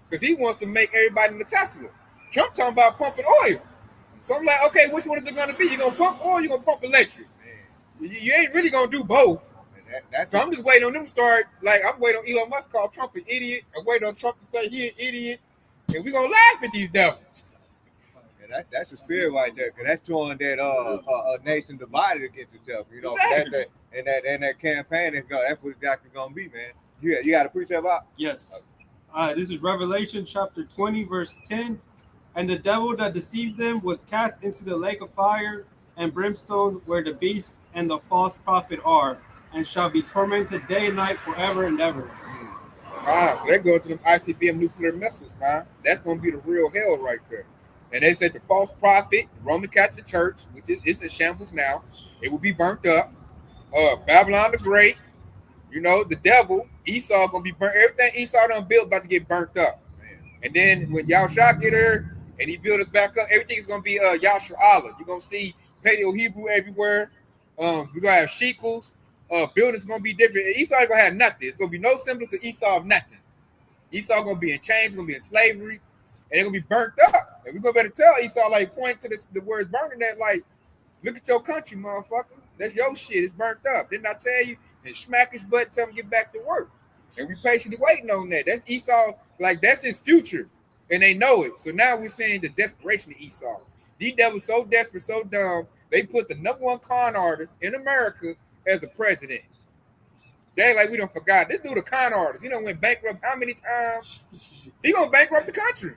[SPEAKER 1] because he wants to make everybody in the Tesla. Trump talking about pumping oil. So I'm like, okay, which one is it going to be? You going to pump oil or you going to pump electric? You ain't really going to do both. So I'm just waiting on them to start. Like, I'm waiting on Elon Musk to call Trump an idiot. I'm waiting on Trump to say he an idiot. And we're going to laugh at these devils.
[SPEAKER 3] That's the spirit right there, because that's showing that a nation divided against itself. You know,
[SPEAKER 1] Exactly.
[SPEAKER 3] that campaign that's what exactly gonna be, man. You got to preach that about.
[SPEAKER 2] Yes. This is Revelation chapter 20, verse 10. And the devil that deceived them was cast into the lake of fire and brimstone, where the beast and the false prophet are, and shall be tormented day and night forever and ever.
[SPEAKER 1] So they're going to them ICBM nuclear missiles, man. That's going to be the real hell right there. And they said the false prophet, the Roman Catholic Church, which is it's in shambles now, it will be burnt up. Babylon the Great, the devil, Esau gonna be burnt. Everything Esau done built about to get burnt up. And then when Yahushua get here and he build us back up, everything's gonna be Yahshua Allah. You're gonna see Paleo Hebrew everywhere. We're gonna have shekels. Buildings gonna be different. Esau ain't gonna have nothing. It's gonna be no semblance of Esau of nothing. Esau gonna be in chains, gonna be in slavery, and they're gonna be burnt up. And we're gonna better tell Esau, like, point to the words burning that, like, look at your country, motherfucker. That's your shit. It's burnt up. Didn't I tell you? And smack his butt, tell him to get back to work. And we patiently waiting on that. That's Esau, like, that's his future. And they know it. So now we're seeing the desperation of Esau. These devils so desperate, so dumb, they put the number one con artist in America as a president. They like we don't forgot. This dude a con artist. He done went bankrupt how many times? He gonna bankrupt the country.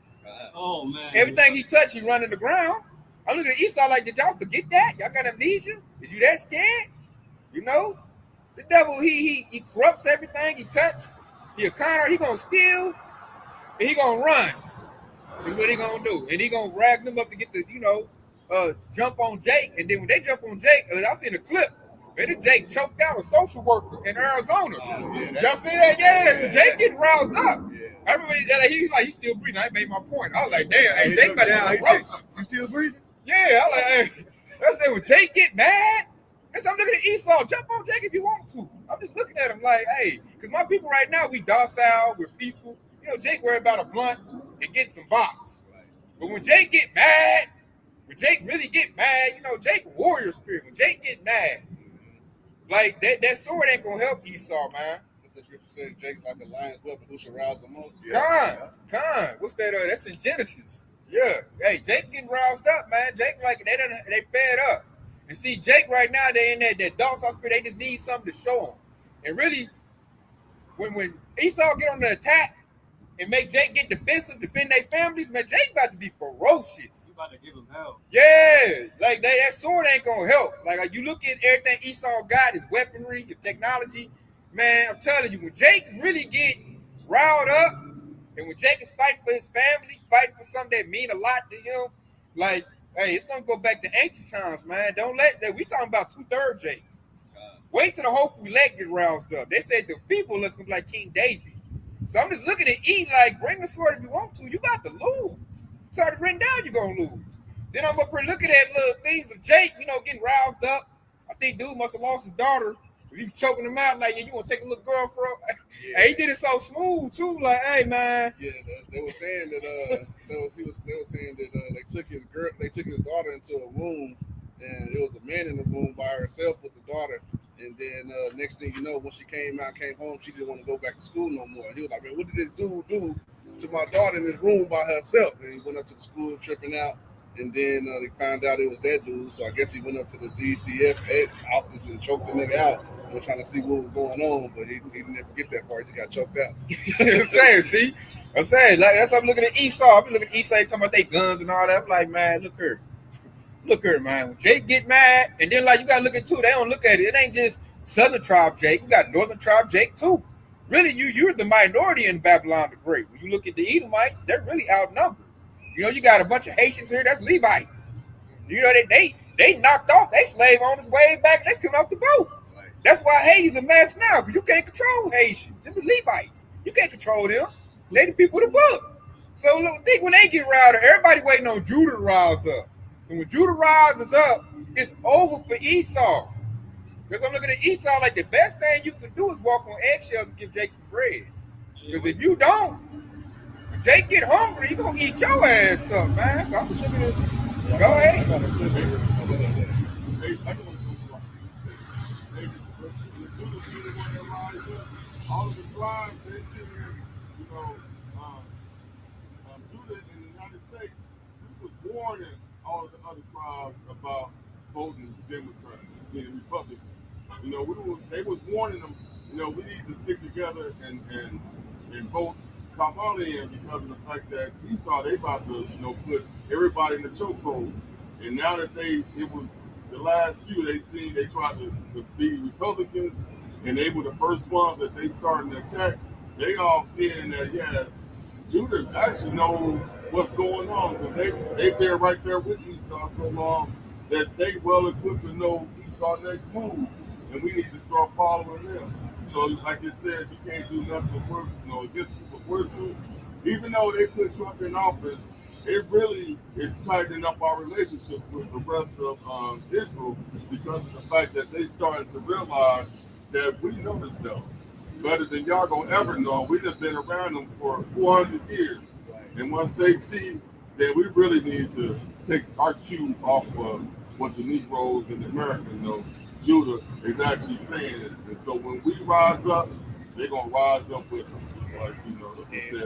[SPEAKER 2] Oh man.
[SPEAKER 1] Everything he touched, he run to the ground. I'm looking at Esau like, did y'all forget that? Y'all got amnesia? Is you that scared? The devil, he corrupts everything he touch. He a con artist. He gonna steal and he gonna run. Is what he gonna do. And he gonna rag them up to get the, jump on Jake. And then when they jump on Jake, I seen a clip. Man, Jake choked out a social worker in Arizona. Y'all see that? Yeah. So Jake getting roused up. I remember he's like, he's still breathing. I made my point. I was like, damn, hey, Jake about to roast.
[SPEAKER 3] You still breathing?
[SPEAKER 1] Yeah, I like, hey. I said, when Jake get mad, I said, I'm looking at Esau. Jump on Jake if you want to. I'm just looking at him like, hey, because my people right now, we docile, we're peaceful. Jake worried about a blunt and getting some box. But when Jake get mad, when Jake really get mad, Jake warrior spirit. When Jake get mad, like that sword ain't gonna help Esau, man.
[SPEAKER 4] The scripture says Jake's like a lion's weapon who shall rouse him up.
[SPEAKER 1] Con. What's that? That's in Genesis. Yeah. Hey, Jake getting roused up, man. Jake like they fed up. And see, Jake right now they in that docile spirit. They just need something to show them. And really, when Esau get on the attack and make Jake get defensive, defend their families, man, Jake about to be ferocious.
[SPEAKER 2] You about to give him hell.
[SPEAKER 1] Yeah, like that sword ain't gonna help. Like you look at everything Esau got, his weaponry, his technology. Man, I'm telling you, when Jake really get riled up, and when Jake is fighting for his family, fighting for something that mean a lot to him, like, hey, it's gonna go back to ancient times, man. Don't let that. We talking about 2/3 Jakes. Wait till the hopeful elect get roused up. They said the people let's gonna be like King David. So I'm just looking at E like, bring the sword if you want to. You about to lose. It's already written down you're going to lose. Then I'm up here looking at little things of Jake, getting roused up. I think dude must have lost his daughter. He was choking him out like, yeah, you want to take a little girl for yeah. Hey, he did it so smooth, too. Like, hey, man.
[SPEAKER 4] Yeah, they were saying that they were saying that they took his daughter into a room, and there was a man in the room by herself with the daughter. And then next thing you know, when she came home, she didn't want to go back to school no more. He was like, man, what did this dude do to my daughter in this room by herself? And he went up to the school tripping out. And then they found out it was that dude. So I guess he went up to the DCF office and choked the nigga out. And was trying to see what was going on, but he didn't never get that part. He got choked out.
[SPEAKER 1] I'm saying, like, that's why I'm looking at Esau. I'm looking at Esau talking about they guns and all that. I'm like, man, look here, man. When Jake get mad, and then like you gotta look at too. They don't look at it. It ain't just Southern tribe Jake. You got Northern tribe Jake too. Really, you're the minority in Babylon the Great. When you look at the Edomites, they're really outnumbered. You got a bunch of Haitians here. That's Levites. They knocked off they slave owners way back. They coming off the boat. That's why Haiti's a mess now because you can't control Haitians. They're the Levites. You can't control them. They the people of the book. So look, think when they get riled up, everybody waiting on Judah to rise up. So when Judah rises up, it's over for Esau. Because I'm looking at Esau like the best thing you can do is walk on eggshells and give Jake some bread. Because if you don't, when Jake get hungry, you're going to eat your ass up, man. So I'm just looking at go ahead.
[SPEAKER 5] I just want to go back and say, when the Judah be the one that rise up, all of the tribes, they sit here, Judah in the United States, he was warning all of the other tribes about voting Democrats, being Republicans. They was warning them, we need to stick together and vote Kamala in because of the fact that Esau, they about to, put everybody in the chokehold. And now that it was the last few they tried to be Republicans, and they were the first ones that they started to attack. They all seeing that, yeah, Judah actually knows what's going on because they've been right there with Esau so long that they well equipped to know Esau next move, and we need to start following them. So, like it says, you can't do nothing but work, against you, but virtue. Even though they put Trump in office, it really is tightening up our relationship with the rest of Israel because of the fact that they starting to realize that we know this devil better than y'all gonna ever know. We've just been around them for 400 years. And once they see that we really need to take our cue off of what the Negroes and the Americans know, Judah is actually saying it. And so when we rise up, they're going to rise up with them. It's like, it says.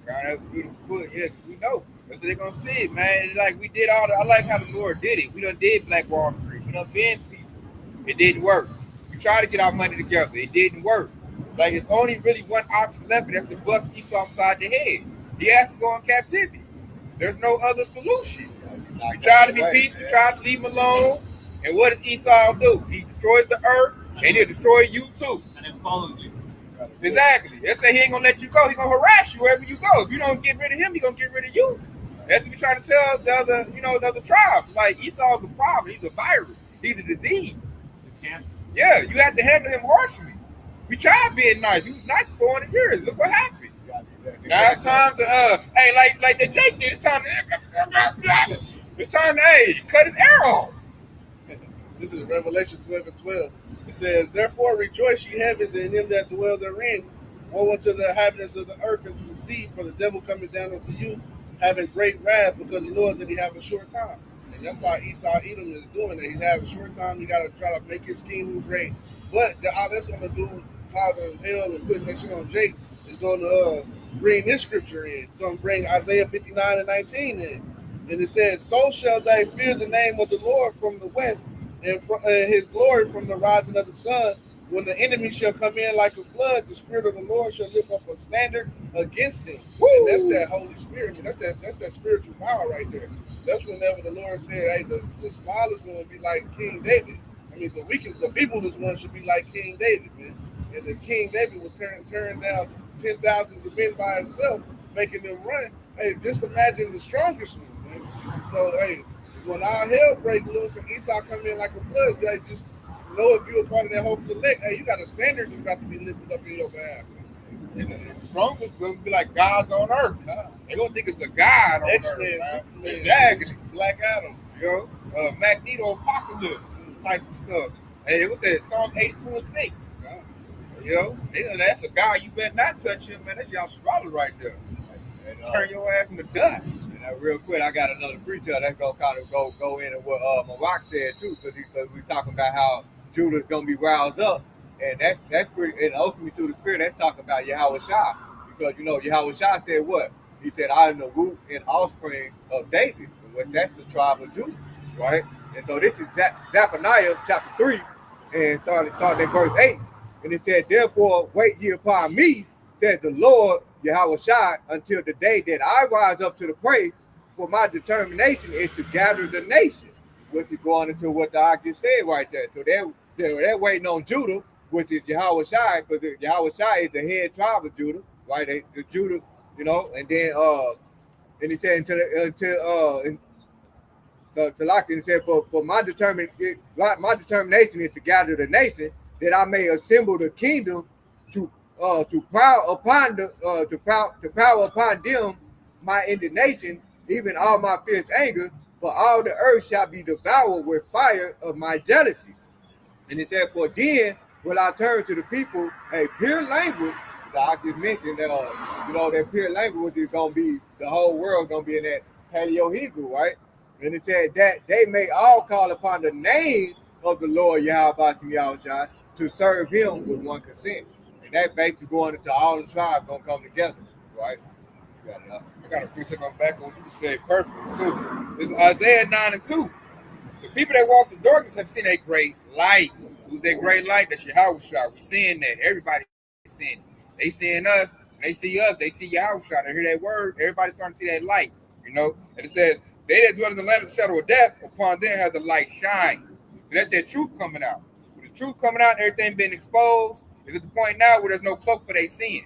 [SPEAKER 1] God, that's beautiful put. Yeah, 'cause we know. That's what they're gonna see, man. It's like we did all the, I like how the Lord did it. We done did Black Wall Street. We done been peaceful. It didn't work. We tried to get our money together. It didn't work. Like it's only really one option left, and that's to bust Esau upside the head. He has to go in captivity. There's no other solution. We tried to be peaceful, we tried to leave him alone. And what does Esau do? He destroys the earth and he'll destroy you too.
[SPEAKER 2] And it follows you.
[SPEAKER 1] Exactly. They say he ain't gonna let you go. He's gonna harass you wherever you go. If you don't get rid of him, he's gonna get rid of you. That's what we trying to tell the other, the other tribes. Like Esau's a problem. He's a virus. He's a disease.
[SPEAKER 2] It's a cancer.
[SPEAKER 1] Yeah, you have to handle him harshly. We tried being nice. He was nice for 400 years. Look what happened. Now it's time to hey, like the Jake did. It's time to cut his arrow off.
[SPEAKER 4] This is Revelation 12:12. It says, "Therefore rejoice, ye heavens, and them that dwell therein. Woe unto the inhabitants of the earth and to the sea, for the devil cometh down unto you, having great wrath, because he knoweth that he have a short time." And that's why Esau Edom is doing that. He's having a short time. He got to try to make his kingdom great. But all that's going to do, causing hell and putting that shit on Jake, is going to bring this scripture in. It's going to bring Isaiah 59:19 in. And it says, "So shall they fear the name of the Lord from the west, and his glory from the rising of the sun. When the enemy shall come in like a flood, the Spirit of the Lord shall lift up a standard against him." Woo! And that's that Holy Spirit. And that's that spiritual power right there. That's whenever the Lord said, "Hey, the smallest one will be like King David." I mean, the weakest, the feeblest one should be like King David, man. And the King David was turning down 10,000s of men by himself, making them run. Hey, just imagine the strongest one, man. So, hey, when our hell break loose and Esau come in like a flood, you just know if you're a part of that hopeful elect, hey, you got a standard that's about to be lifted up in your behalf.
[SPEAKER 1] And the strongest gonna be like gods on earth. They're gonna think it's a god on
[SPEAKER 4] X-Men,
[SPEAKER 1] earth.
[SPEAKER 4] Superman,
[SPEAKER 1] Exactly.
[SPEAKER 4] Black Adam,
[SPEAKER 1] Magneto apocalypse type of stuff. And it was said Psalm 82:6. That's a guy you better not touch him, man. That's y'all swallow right there. And, turn your ass into dust.
[SPEAKER 3] And real quick, I got another preacher that's gonna kind of go into what Marak said too, because we talking about how Judah's gonna be roused up, and that's pretty. And ultimately through the Spirit, that's talking about Yahweh Shai, because Yahweh Shai said what he said: "I am the root and offspring of David." And that's the tribe of Judah, right? And so this is Zephaniah chapter 3, and started at verse 8, and it said, "Therefore wait ye upon me, said the Lord Yahweh Shai, until the day that I rise up to the prey, for my determination is to gather the nation," which is going into what the I just said right there. So they're waiting on Judah, which is Yahweh Shai, because Yahweh Shai is the head tribe of Judah, right? The Judah, and then he said until to lock it, and said, for my determination is to gather the nation, that I may assemble the kingdom to power upon them my indignation, even all my fierce anger, for all the earth shall be devoured with fire of my jealousy. And it said, "For then will I turn to the people a pure language." That I just mentioned that pure language is gonna be, the whole world gonna be in that Paleo Hebrew, right? And it said that they may all call upon the name of the Lord Yahweh Shai to serve him with one consent. And that basically going into all the tribes gonna come together, right?
[SPEAKER 1] I got a precept on back on what you said perfectly too. This is Isaiah 9:2. The people that walk in darkness have seen a great light. Who's that great light? That's Yahweh Shai. We seeing that. Everybody seeing it. They seeing us. They see us. They see Yahweh Shai. They hear that word. Everybody's starting to see that light. And it says, "They that dwell in the land of the shadow of death, upon them has the light shine." So that's that truth coming out. With the truth coming out, everything being exposed, is at the point now where there's no cloak for their sin.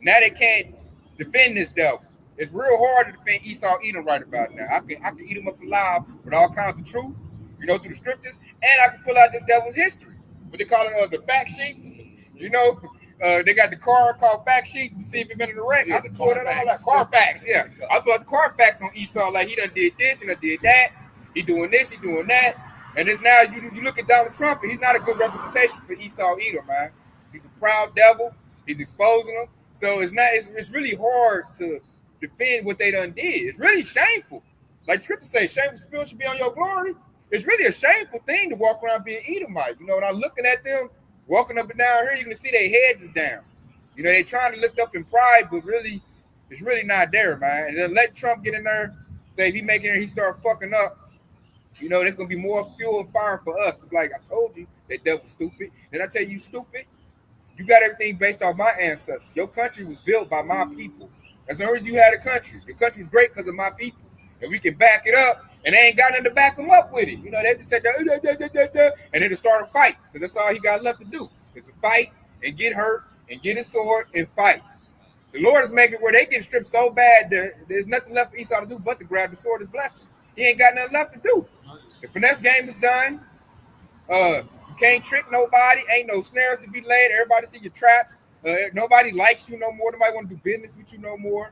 [SPEAKER 1] Now they can't defend this devil. It's real hard to defend Esau Edom right about now. I can eat him up alive with all kinds of truth, through the scriptures, and I can pull out the devil's history. What they call it, the fact sheets. They got the card called fact sheets to see if it's been in the wreck.
[SPEAKER 4] Yeah,
[SPEAKER 1] I can pull that all out. Carfax, yeah. I pull out the Carfax on Esau, like he done did this, he done did that, he doing this, he doing that. And it's now you look at Donald Trump, and he's not a good representation for Esau Edom, man. He's a proud devil. He's exposing them. So it's really hard to defend what they done did. It's really shameful. Like scripture says, shameful spirit should be on your glory. It's really a shameful thing to walk around being Edomite. When I'm looking at them walking up and down here, you can see their heads is down. They're trying to lift up in pride, but really, it's really not there, man. And then let Trump get in there, say if he make it and he start fucking up, there's gonna be more fuel and fire for us. Like I told you, that devil's stupid. Then I tell you, stupid. You got everything based off my ancestors. Your country was built by my people. That's the only reason you had a country. Your country was great because of my people. And we can back it up, and they ain't got nothing to back them up with it. They just said, and then to start a fight, because that's all he got left to do, is to fight and get hurt and get his sword and fight. The Lord is making it where they get stripped so bad that there's nothing left for Esau to do but to grab the sword as blessing. He ain't got nothing left to do. The finesse game is done. You can't trick nobody. Ain't no snares to be laid. Everybody see your traps. Nobody likes you no more. Nobody want to do business with you no more.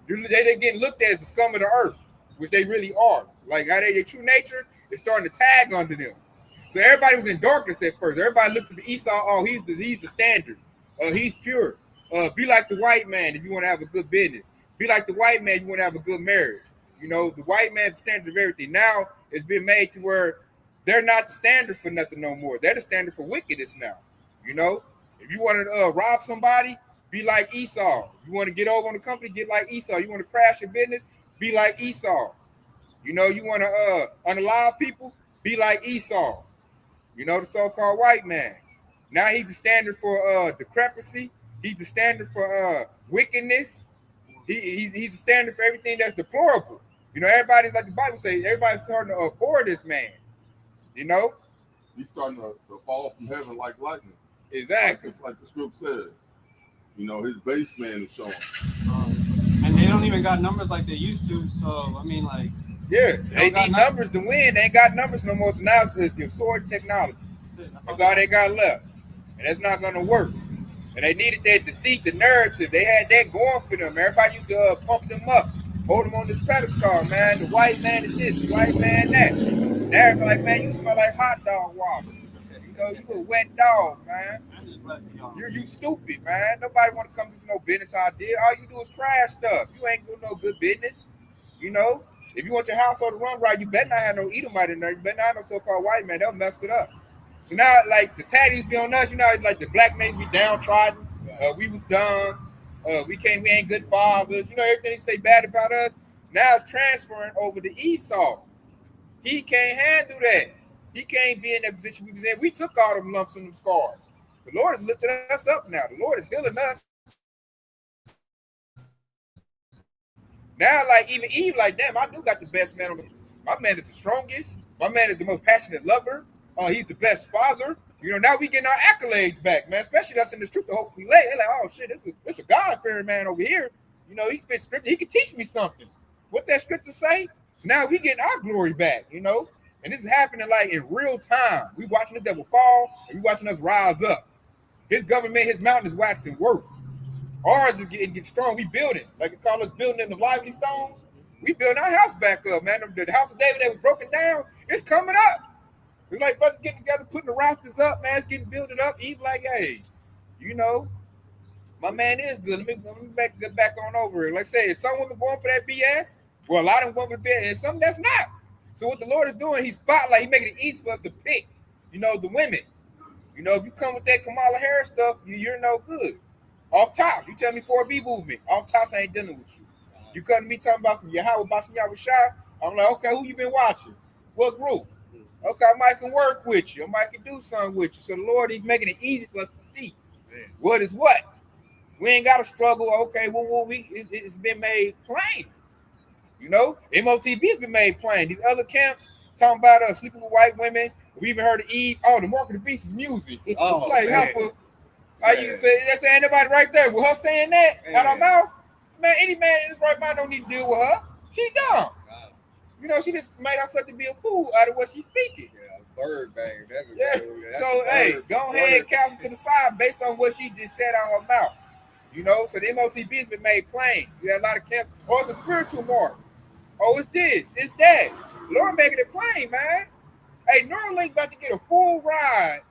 [SPEAKER 1] They're getting looked at as the scum of the earth, which they really are. Like how their true nature is starting to tag under them. So everybody was in darkness at first. Everybody looked at Esau. Oh, he's the standard. He's pure. Be like the white man if you want to have a good business. Be like the white man if you want to have a good marriage. The white man's standard of everything. Now it's been made to where they're not the standard for nothing no more. They're the standard for wickedness now. If you want to rob somebody, be like Esau. You want to get over on the company, get like Esau. You want to crash your business, be like Esau. You want to unalive people, be like Esau. The so-called white man. Now he's the standard for decrepity. He's the standard for wickedness. He's the standard for everything that's deplorable. Everybody's like the Bible says, everybody's starting to abhor this man.
[SPEAKER 5] He's starting to fall from heaven like lightning.
[SPEAKER 1] Exactly.
[SPEAKER 5] Like the script says. His base man is showing.
[SPEAKER 2] And they don't even got numbers like they used to. So, I mean, like.
[SPEAKER 1] Yeah, they need numbers to win. They ain't got numbers no more. So now it's your sword technology. That's all they got left. And that's not going to work. And they needed that deceit, the narrative. They had that going for them. Everybody used to pump them up, hold them on this pedestal, man. The white man is this, the white man that. Now everybody like, man, you smell like hot dog water. You a wet dog, man. You stupid, man. Nobody want to come to no business idea. All you do is crash stuff. You ain't doing no good business. If you want your household to run right, you better not have no Edomite in there. You better not have no so-called white man. They'll mess it up. So now, like, the tatties be on us. Like the black men be downtrodden. We was dumb. We ain't good fathers. Everything they say bad about us. Now it's transferring over to Esau. He can't handle that. He can't be in that position we was in. We took all them lumps and them scars. The Lord is lifting us up now. The Lord is healing us. Now, like, even Eve, like, damn, I do got the best man on the. My man is the strongest. My man is the most passionate lover. He's the best father. Now we getting our accolades back, man. Especially us in this truth to hopefully lay. They're like, oh shit, this a God-fearing man over here. He spit scripture. He can teach me something. What that scripture say? So now we getting our glory back, And this is happening like in real time. We watching the devil fall, and we watching us rise up. His government, his mountain is waxing worse. Ours is getting strong. We building, like they call us building in the lively stones. We building our house back up, man. The house of David that was broken down, it's coming up. We're like brothers getting together, putting the rafters up, man. It's getting built up. Eve like, hey, my man is good. Let me get back on over it. Like I said, some women going for that BS. Well, a lot of them going for the BS, and some that's not. So what the Lord is doing, he's spotlight. He's making it easy for us to pick, the women. If you come with that Kamala Harris stuff, you're no good. Off top, you tell me 4B movement. Off tops, I ain't dealing with you. You come to me talking about some Yahweh, about some Yahweh Shah. I'm like, okay, who you been watching? What group? Okay, I might can work with you. I might can do something with you. So the Lord, he's making it easy for us to see what is what. We ain't got to struggle. Okay, it's been made plain. MOTB's been made plain. These other camps talking about sleeping with white women. We even heard of Eve. Oh, the Mark of the Beast is music.
[SPEAKER 3] Oh,
[SPEAKER 1] like, how you say that's ain't nobody right there with her saying that out her mouth? Man, any man in his right mind don't need to deal with her. She dumb. You know, she just made herself to be a fool out of what she's speaking.
[SPEAKER 3] Yeah, bird bang.
[SPEAKER 1] Yeah. So, hey, go ahead and cancel to the side based on what she just said out her mouth. You know, so the MOTB has been made plain. You had a lot of cancel. Oh, it's a spiritual mark. Oh, it's this, it's that. Lord making it plain, man. Hey, Neuralink about to get a full ride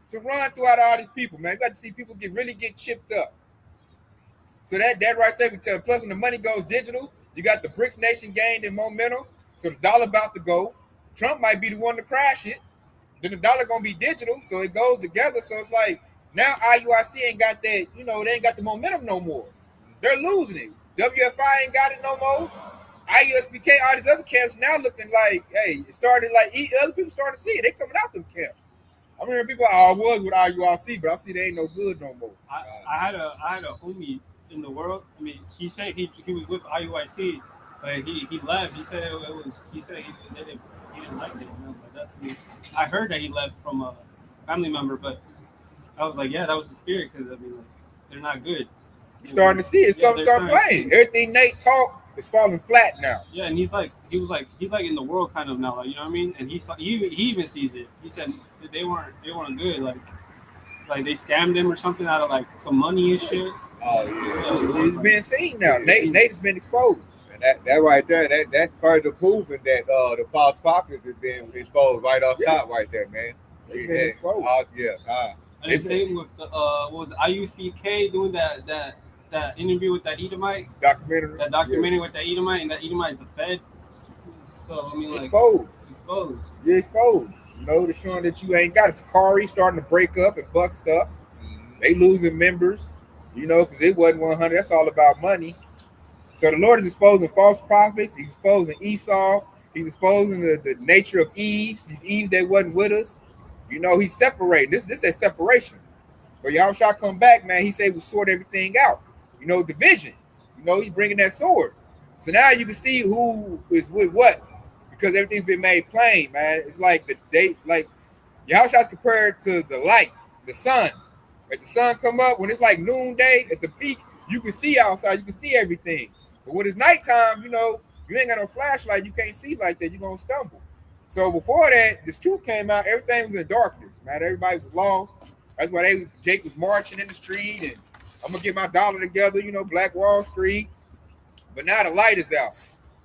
[SPEAKER 1] to run throughout all these people, man. You got to see people really get chipped up. So that right there, we tell. Plus, when the money goes digital, you got the BRICS nation gained in momentum. So the dollar about to go. Trump might be the one to crash it. Then the dollar gonna be digital, so it goes together. So it's like now IUIC ain't got that, you know, they ain't got the momentum no more. They're losing it. WFI ain't got it no more. IUSBK, all these other camps now looking like, hey, it started like other people starting to see it. They coming out them camps. I'm hearing people, I was with IUIC, but I see they ain't no good no more.
[SPEAKER 2] I had a homie in the world. I mean, he said he was with IUIC, but he left. He said he didn't like it. You know? But that's I heard that he left from a family member, but I was like, yeah, that was the spirit because I mean, like, they're not good.
[SPEAKER 1] You're starting to see it. It's going to start playing. Everything Nate talk is falling flat now.
[SPEAKER 2] Yeah, and he's like in the world kind of now, like, you know what I mean? And he even sees it. He said they weren't good, like they scammed him or something out of like some money and shit.
[SPEAKER 3] Oh yeah,
[SPEAKER 1] it's been seen now. Nate's been exposed.
[SPEAKER 3] And that right there, that's further proving that the false prophets has been exposed right off top, right there, man.
[SPEAKER 1] They've been exposed.
[SPEAKER 2] And the same with the what was IUSBK doing that interview with that Edomite documentary with that Edomite, and that Edomite's a Fed. So I mean, like exposed.
[SPEAKER 1] You're exposed. You know, they're showing that you ain't got it. Sakari starting to break up and bust up. Mm-hmm. They losing members. You know, because it wasn't 100. That's all about money. So the Lord is exposing false prophets. He's exposing Esau. He's exposing the nature of Eve. These Eve that wasn't with us. You know, he's separating. This is separation. But y'all shall come back, man. He said we sort everything out. You know, division. You know, he's bringing that sword. So now you can see who is with what, because everything's been made plain, man. It's like Yahushua's compared to the light, the sun. As the sun come up, when it's like noonday at the peak, you can see outside. You can see everything. But when it's nighttime, you know, you ain't got no flashlight. You can't see like that. You're going to stumble. So before that, this truth came out. Everything was in darkness, man. Everybody was lost. That's why Jake was marching in the street, and I'm going to get my dollar together, you know, Black Wall Street. But now the light is out.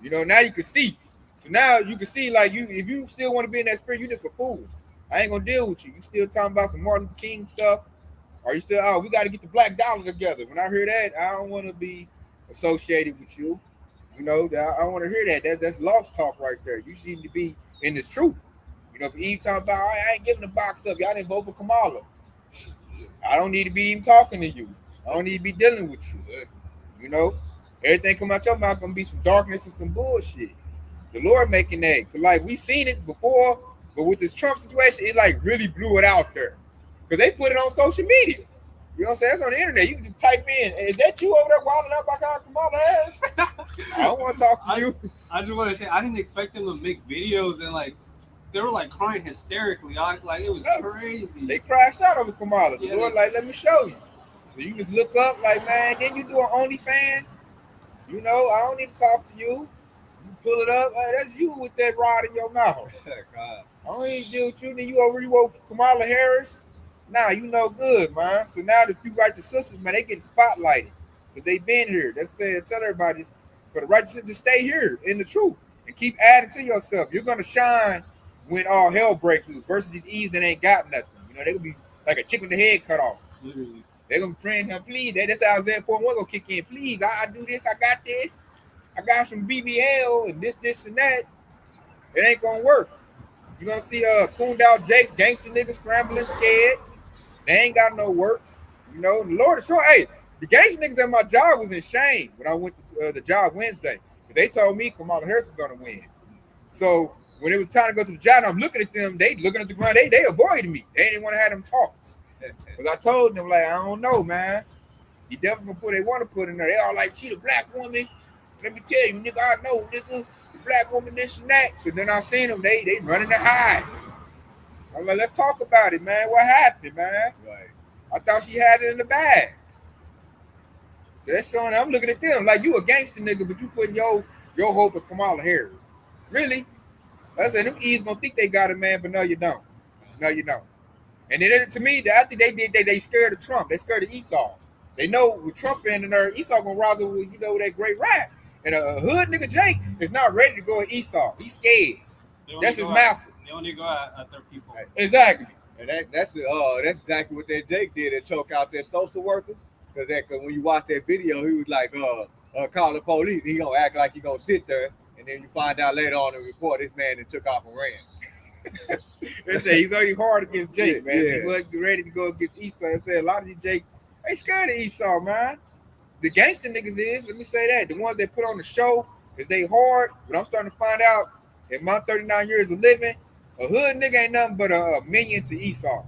[SPEAKER 1] You know, now you can see. So now you can see, like, if you still want to be in that spirit, you're just a fool. I ain't going to deal with you. You still talking about some Martin Luther King stuff. Or you still, we got to get the black dollar together. When I hear that, I don't want to be associated with you. You know, I don't want to hear that. That's lost talk right there. You seem to be in this truth. You know, if Eve talking about, I ain't giving the box up. Y'all didn't vote for Kamala. I don't need to be even talking to you. I don't need to be dealing with you. You know, everything come out your mouth gonna be some darkness and some bullshit. The Lord making that. Cause like we seen it before, but with this Trump situation, it like really blew it out there. Because they put it on social media. You know what I'm saying? That's on the internet. You can just type in, is that you over there wilding out by Kamala Harris? I don't want to talk to you.
[SPEAKER 2] I just want to say, I didn't expect them to make videos and like, they were like crying hysterically. Like it was crazy.
[SPEAKER 1] They crashed out over Kamala. The Lord like, let me show you. So you just look up like, man, then you doing OnlyFans? You know, I don't need to talk to you. You pull it up, that's you with that rod in your mouth. I don't need to deal with you. Then you over with Kamala Harris. Nah, you know good, man. So now the few righteous sisters, man, they getting spotlighted. But they been here. That's saying, tell everybody for the righteous to stay here in the truth and keep adding to yourself. You're gonna shine when all hell breaks loose versus these Eves that ain't got nothing. You know, they gonna be like a chicken with the head cut off. Literally. They're gonna friend him, please. That's how Isaiah 4:1 gonna kick in. Please, I do this, I got this. I got some BBL and this and that. It ain't gonna work. You're gonna see cooned out Jakes, gangster niggas scrambling, scared. They ain't got no works. You know, the Lord is sure. Hey, the gangster niggas at my job was in shame when I went to the job Wednesday. They told me Kamala Harris is gonna win. So when it was time to go to the job, and I'm looking at them, they looking at the ground, they avoided me. They didn't want to have them talks. Because I told them, like, I don't know, man. You definitely gonna they want to put in there. They all like, she the black woman. Let me tell you, nigga, I know, nigga, the black woman, this and that. So then I seen them, they running to hide. I'm like, let's talk about it, man. What happened, man? Right. I thought she had it in the bag. So that's showing. I'm looking at them like you a gangster nigga, but you putting your hope in Kamala Harris. Really? I said them E's gonna think they got it, man, but no, you don't. No, you don't. And then to me, I think they scared of Trump. They scared of Esau. They know with Trump in there, Esau gonna rise up with that great rap. And a hood nigga Jake is not ready to go at Esau. He's scared. That's his master.
[SPEAKER 2] They only go at their people.
[SPEAKER 1] Exactly.
[SPEAKER 3] And that's exactly what that Jake did to choke out that social worker. Cause when you watch that video, he was like, call the police. He gonna act like he gonna sit there, and then you find out later on in the report this man that took off and ran.
[SPEAKER 1] They say he's already hard against Jake, man.
[SPEAKER 3] Yeah.
[SPEAKER 1] He wasn't ready to go against Esau. I said a lot of these Jake ain't scared of Esau, man. The gangster niggas is, let me say that. The ones that put on the show is they hard, but I'm starting to find out in my 39 years of living, a hood nigga ain't nothing but a minion to Esau.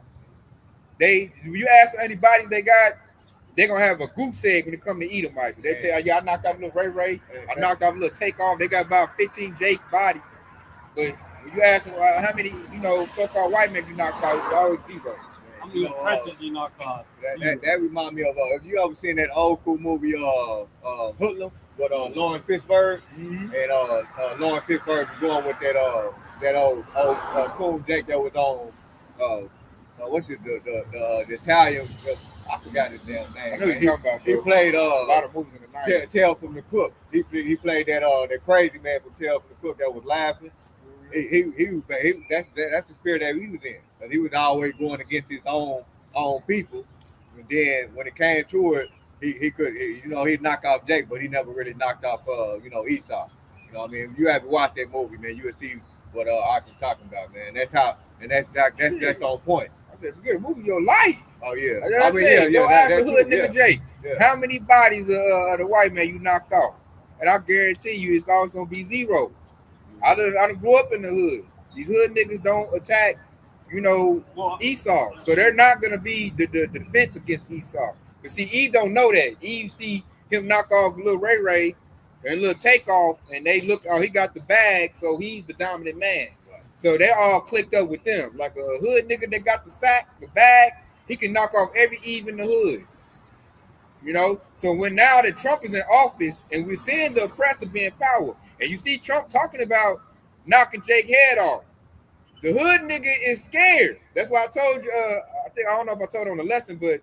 [SPEAKER 1] If you ask any bodies they got, they're gonna have a goose egg when it come to Edomites. They tell you, I knocked off a little Ray, I knocked off a little Takeoff. They got about 15 Jake bodies. But when you ask them how many, so-called white men you knocked out, it's always zero.
[SPEAKER 2] How many oppressors you knocked off?
[SPEAKER 3] That reminds me of if you ever seen that old cool movie Hoodlum with Lauren Fishburne, and Lauren Fishburne was going with that old cool Jake that was on what's the Italian, I forgot his damn name.
[SPEAKER 1] I know you're talking about.
[SPEAKER 3] He played
[SPEAKER 1] a lot of movies in the 90s.
[SPEAKER 3] Tale from the Cook. He played that crazy man from Tale from the Cook that was laughing. That's the spirit that he was in. Cause he was always going against his own people. And then when it came to it, he'd knock off Jake, but he never really knocked off Esau. You know what I mean? If you have to watch that movie, man, you will see what I was talking about, man. That's on point.
[SPEAKER 1] I said, forget a movie your life.
[SPEAKER 3] Oh yeah.
[SPEAKER 1] I mean, go ask the hood nigga Jake. Yeah. How many bodies of the white man you knocked off? And I guarantee you it's always gonna be zero. I done grew up in the hood. These hood niggas don't attack, Esau. So they're not gonna be the defense against Esau. But see, Eve don't know that. Eve see him knock off little Ray and little Takeoff, and they look, he got the bag, so he's the dominant man. So they're all clicked up with them. Like a hood nigga that got the bag, he can knock off every Eve in the hood. So when now that Trump is in office and we're seeing the oppressor be in power, and you see Trump talking about knocking Jake's head off, the hood nigga is scared. That's why I told you, I don't know if I told on the lesson, but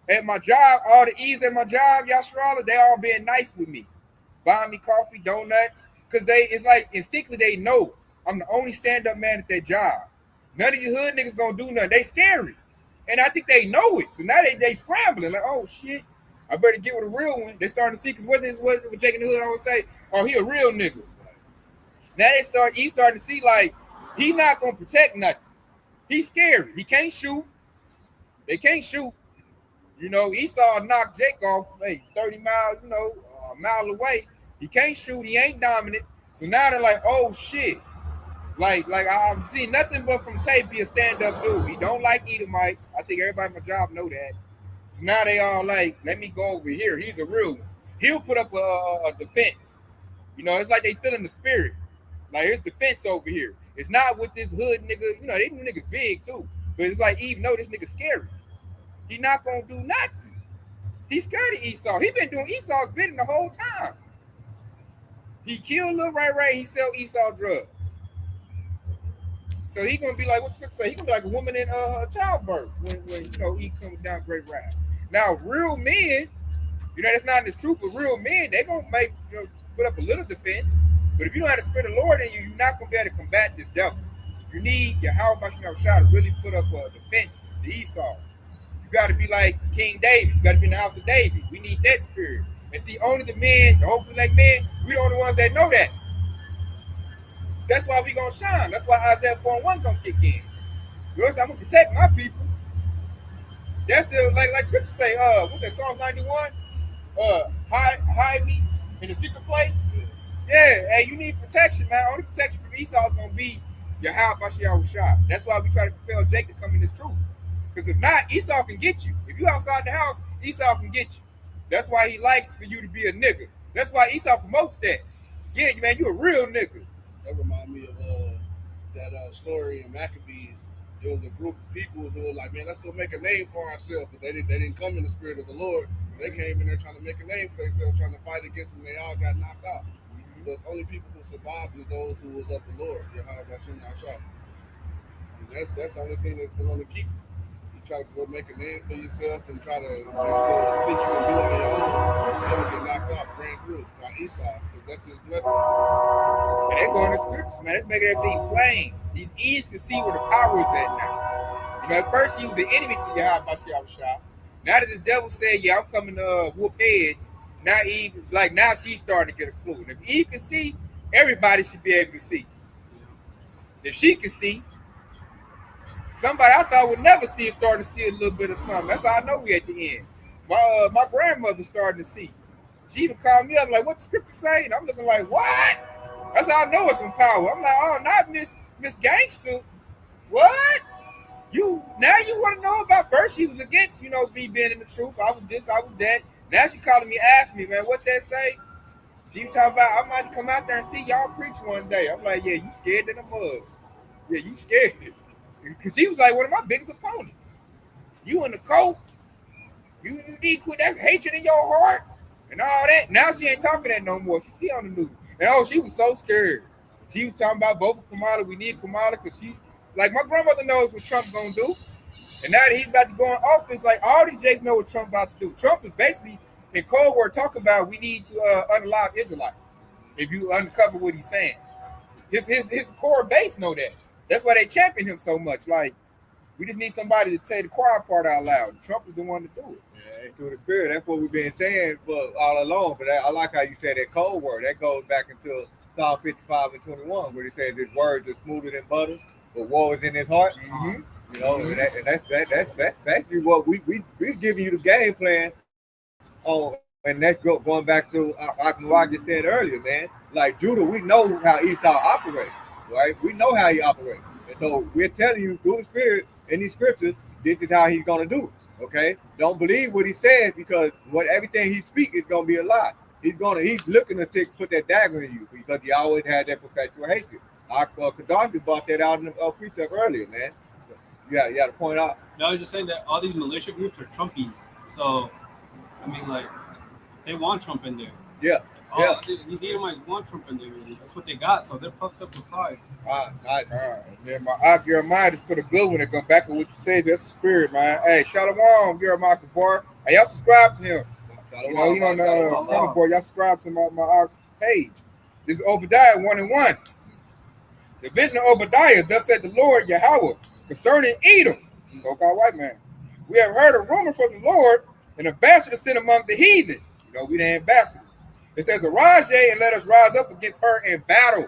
[SPEAKER 1] at my job, all the E's at my job, Yashrala, they all being nice with me. Buying me coffee, donuts, because it's like instinctively they know I'm the only stand-up man at their job. None of these hood niggas gonna do nothing. They scary. And I think they know it. So now they scrambling. Like, oh shit, I better get with a real one. They starting to see, because what Jake in the hood always say, oh, he a real nigga. Now he's starting to see like he not gonna protect nothing. He's scary. He can't shoot. They can't shoot. Esau knocked Jake off 30 miles, a mile away. He can't shoot. He ain't dominant. So now they're like, oh shit. Like I've seen nothing but from Tate be a stand-up dude. He don't like Edomites. I think everybody at my job know that. So now they all like, let me go over here. He's a real one. He'll put up a defense. It's like they feeling the spirit. Like, there's defense over here. It's not with this hood nigga. These niggas big too. But it's like, even though this nigga scary, he not gonna do nothing. He's scared of Esau. He been doing Esau's bidding the whole time. He killed Lil Ray. He sell Esau drugs. So he gonna be like, what's say? He gonna be like a woman in childbirth when he comes down great wrath. Now, real men, that's not in his truth, but real men, they gonna make put up a little defense. But if you don't have the spirit of the Lord in you, you're not gonna be able to combat this devil. You need your shot to really put up a defense to Esau. You got to be like King David. You got to be in the house of David. We need that spirit. And see, only the men, the hopefully like men, we the only ones that know that. That's why we gonna shine. That's why Isaiah 4:1 gonna kick in. I'm gonna protect my people. That's the like scripture say. What's that? Psalms 91. Hide me in the secret place. Yeah, hey, you need protection, man. Only protection from Esau is gonna be your shot. That's why we try to compel Jake to come in this truth. Because if not, Esau can get you. If you outside the house, Esau can get you. That's why he likes for you to be a nigga. That's why Esau promotes that. Yeah, man, you a real nigga.
[SPEAKER 4] That reminds me of that story in Maccabees. There was a group of people who were like, man, let's go make a name for ourselves. But they didn't come in the spirit of the Lord. They came in there trying to make a name for themselves, trying to fight against them. They all got knocked out. But only people who survived were those who was of the Lord. Yahweh Hashem Yahshua. And that's the only thing that's going to keep you. You try to go make a name for yourself and try to go think you can do it on your own. You're going to get knocked out, ran through by Esau, because that's his blessing.
[SPEAKER 1] And they're going to scriptures, man. It's making everything plain. These E's can see where the power is at now. You know, at first he was an enemy to Yahweh Shah. Now that the devil said, yeah, I'm coming to whoop heads, now Eve, like, now she's starting to get a clue. And if Eve can see, everybody should be able to see. If she can see, somebody I thought would never see it starting to see a little bit of something. That's how I know we at the end. My grandmother started to see. She even called me up like, what the scripture say? And I'm looking like, what? That's how I know it's some power. I'm like, oh, not Miss Gangster. What? You want to know about first she was against, me being in the truth. I was this, I was that. Now she calling me, asking me, man, what that say? She talking about I might come out there and see y'all preach one day. I'm like, yeah, you scared in the mud. Yeah, you scared. Because she was like one of my biggest opponents. You in the coat. You need quit. That's hatred in your heart and all that. Now she ain't talking that no more. She see on the news. And she was so scared. She was talking about vote for Kamala. We need Kamala because she, like, my grandmother knows what Trump gonna do. And now that he's about to go in office, like, all these jakes know what Trump about to do. Trump is basically, in Cold War, talking about we need to unalive Israelites. If you uncover what he's saying. His core base know that. That's why they champion him so much. Like, we just need somebody to say the quiet part out loud. Trump is the one to do it.
[SPEAKER 3] Yeah, through the spirit. That's what we've been saying for all along. But I like how you said that Cold War. That goes back into Psalm 55 and 21, where it says his words are smoother than butter, but war is in his heart.
[SPEAKER 1] Mm-hmm.
[SPEAKER 3] You know, and that's basically what we're giving you the game plan on, and that's going back to what I just said earlier, man. Like Judah, we know how Esau operates, right? We know how he operates, and so we're telling you through the Spirit in these scriptures, this is how he's going to do it. Okay, don't believe what he says because everything he speaks is going to be a lie. He's looking to put that dagger in you because he always had that perpetual hatred. Kaddafi brought that out in the precept earlier, man. You got to point out.
[SPEAKER 2] No, I was just saying that all these militia groups are Trumpies. So, I mean, like, they want Trump in there.
[SPEAKER 3] Yeah. Yeah.
[SPEAKER 2] These Edomites want Trump in there. That's what they got. So they're puffed up with pride.
[SPEAKER 1] All right. Then my Jeremiah just put a good one that go back to what you said. That's the spirit, man. Hey, Shalom, Jeremiah Kabar. Hey, y'all subscribe to him. He on the comment board. Y'all subscribe to my page. This is Obadiah 1:1. The vision of Obadiah, thus said the Lord Yahweh, concerning Edom, so-called white man. We have heard a rumor from the Lord, an ambassador sent among the heathen. We the ambassadors. It says, arise, ye, and let us rise up against her in battle.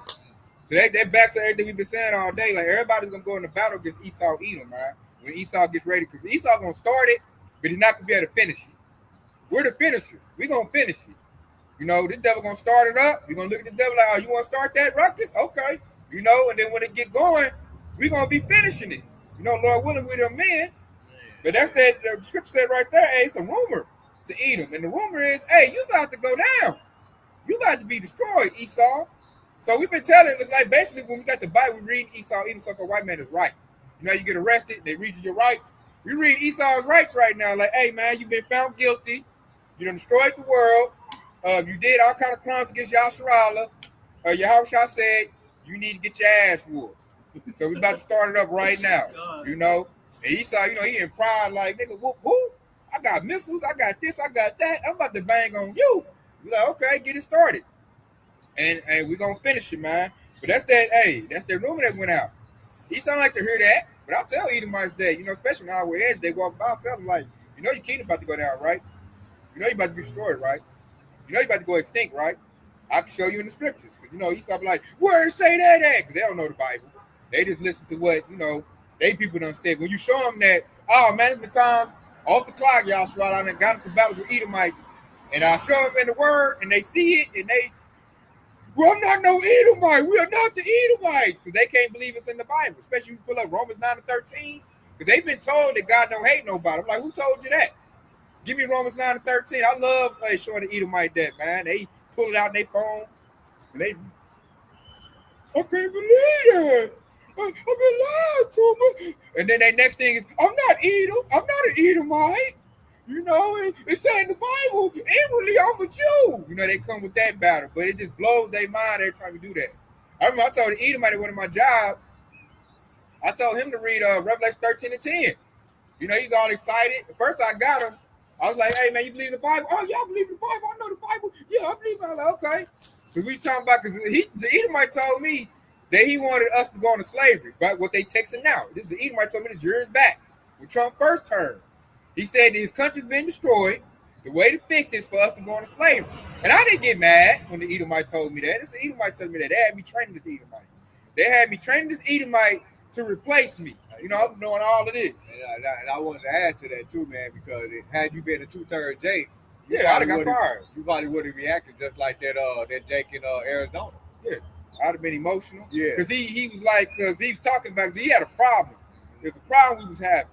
[SPEAKER 1] So that backs up everything we've been saying all day. Like, everybody's going to go into battle against Esau, Edom, man. When Esau gets ready, because Esau going to start it, but he's not going to be able to finish it. We're the finishers. We're going to finish it. This devil going to start it up. You're going to look at the devil like, oh, you want to start that ruckus? Okay. And then when it get going, we're going to be finishing it. Lord willing, we're the men. But that's that the scripture said right there, hey, it's a rumor to Edom. And the rumor is, hey, you about to go down. You about to be destroyed, Esau. So we've been telling, it's like basically when we got the Bible, we read Esau, Edom, so-called white man is rights. You get arrested, they read you your rights. We read Esau's rights right now, like, hey, man, you've been found guilty. You done destroyed the world. You did all kind of crimes against Yahshua. Yahshua said, you need to get your ass whooped. So we about to start it up right now. And Esau, he in pride like, nigga, whoop. I got missiles, I got this, I got that. I'm about to bang on you. You're like, okay, get it started. And we're going to finish it, man. But that's that rumor that went out. Esau don't like to hear that. But I'll tell Edomites that, especially when I wear edge, they walk by, I'll tell them, like, your kingdom about to go down, right? You're about to be destroyed, right? You're about to go extinct, right? I can show you in the scriptures. Because, Esau be like, where say that at? Because they don't know the Bible. They just listen to what, they people done said. When you show them that, oh, man, it's been times off the clock, y'all, I done got into battles with Edomites. And I show them in the word, and they see it, and they, well, I'm not no Edomite. We are not the Edomites. Because they can't believe it's in the Bible. Especially if you pull up Romans 9-13. Because they've been told that God don't hate nobody. I'm like, who told you that? Give me Romans 9-13. I love showing the Edomite that, man. They pull it out in their phone, and they, I can't believe that. I've been lied to me. And then their next thing is, I'm not Edom. I'm not an Edomite. You know, it's saying the Bible, inwardly I'm a Jew. You know, they come with that battle, but it just blows their mind every time you do that. I remember I told the Edomite at one of my jobs, I told him to read Revelation 13 and 10. You know, he's all excited. At first I got him. I was like, hey, man, you believe in the Bible? Oh, yeah, I believe in the Bible. I know the Bible. Yeah, I believe in it. I was like, okay. So we talking about, because the Edomite told me that he wanted us to go into slavery, but what they texting now. This is the Edomite told me this years back when Trump first turned. He said that his country's been destroyed. The way to fix it is for us to go into slavery. And I didn't get mad when the Edomite told me that. This is the Edomite told me that. They had me training this Edomite. They had me training this Edomite to replace me. You know, I'm doing all of this.
[SPEAKER 3] And I wanted to add to that too, man, because had you been a 2/3 Jake,
[SPEAKER 1] yeah, I'd have got fired.
[SPEAKER 3] You probably would have reacted just like that Jake in Arizona.
[SPEAKER 1] Yeah, I'd have been emotional.
[SPEAKER 3] Yeah,
[SPEAKER 1] because he was like, because he was talking about, because he had a problem. There's a problem we was having,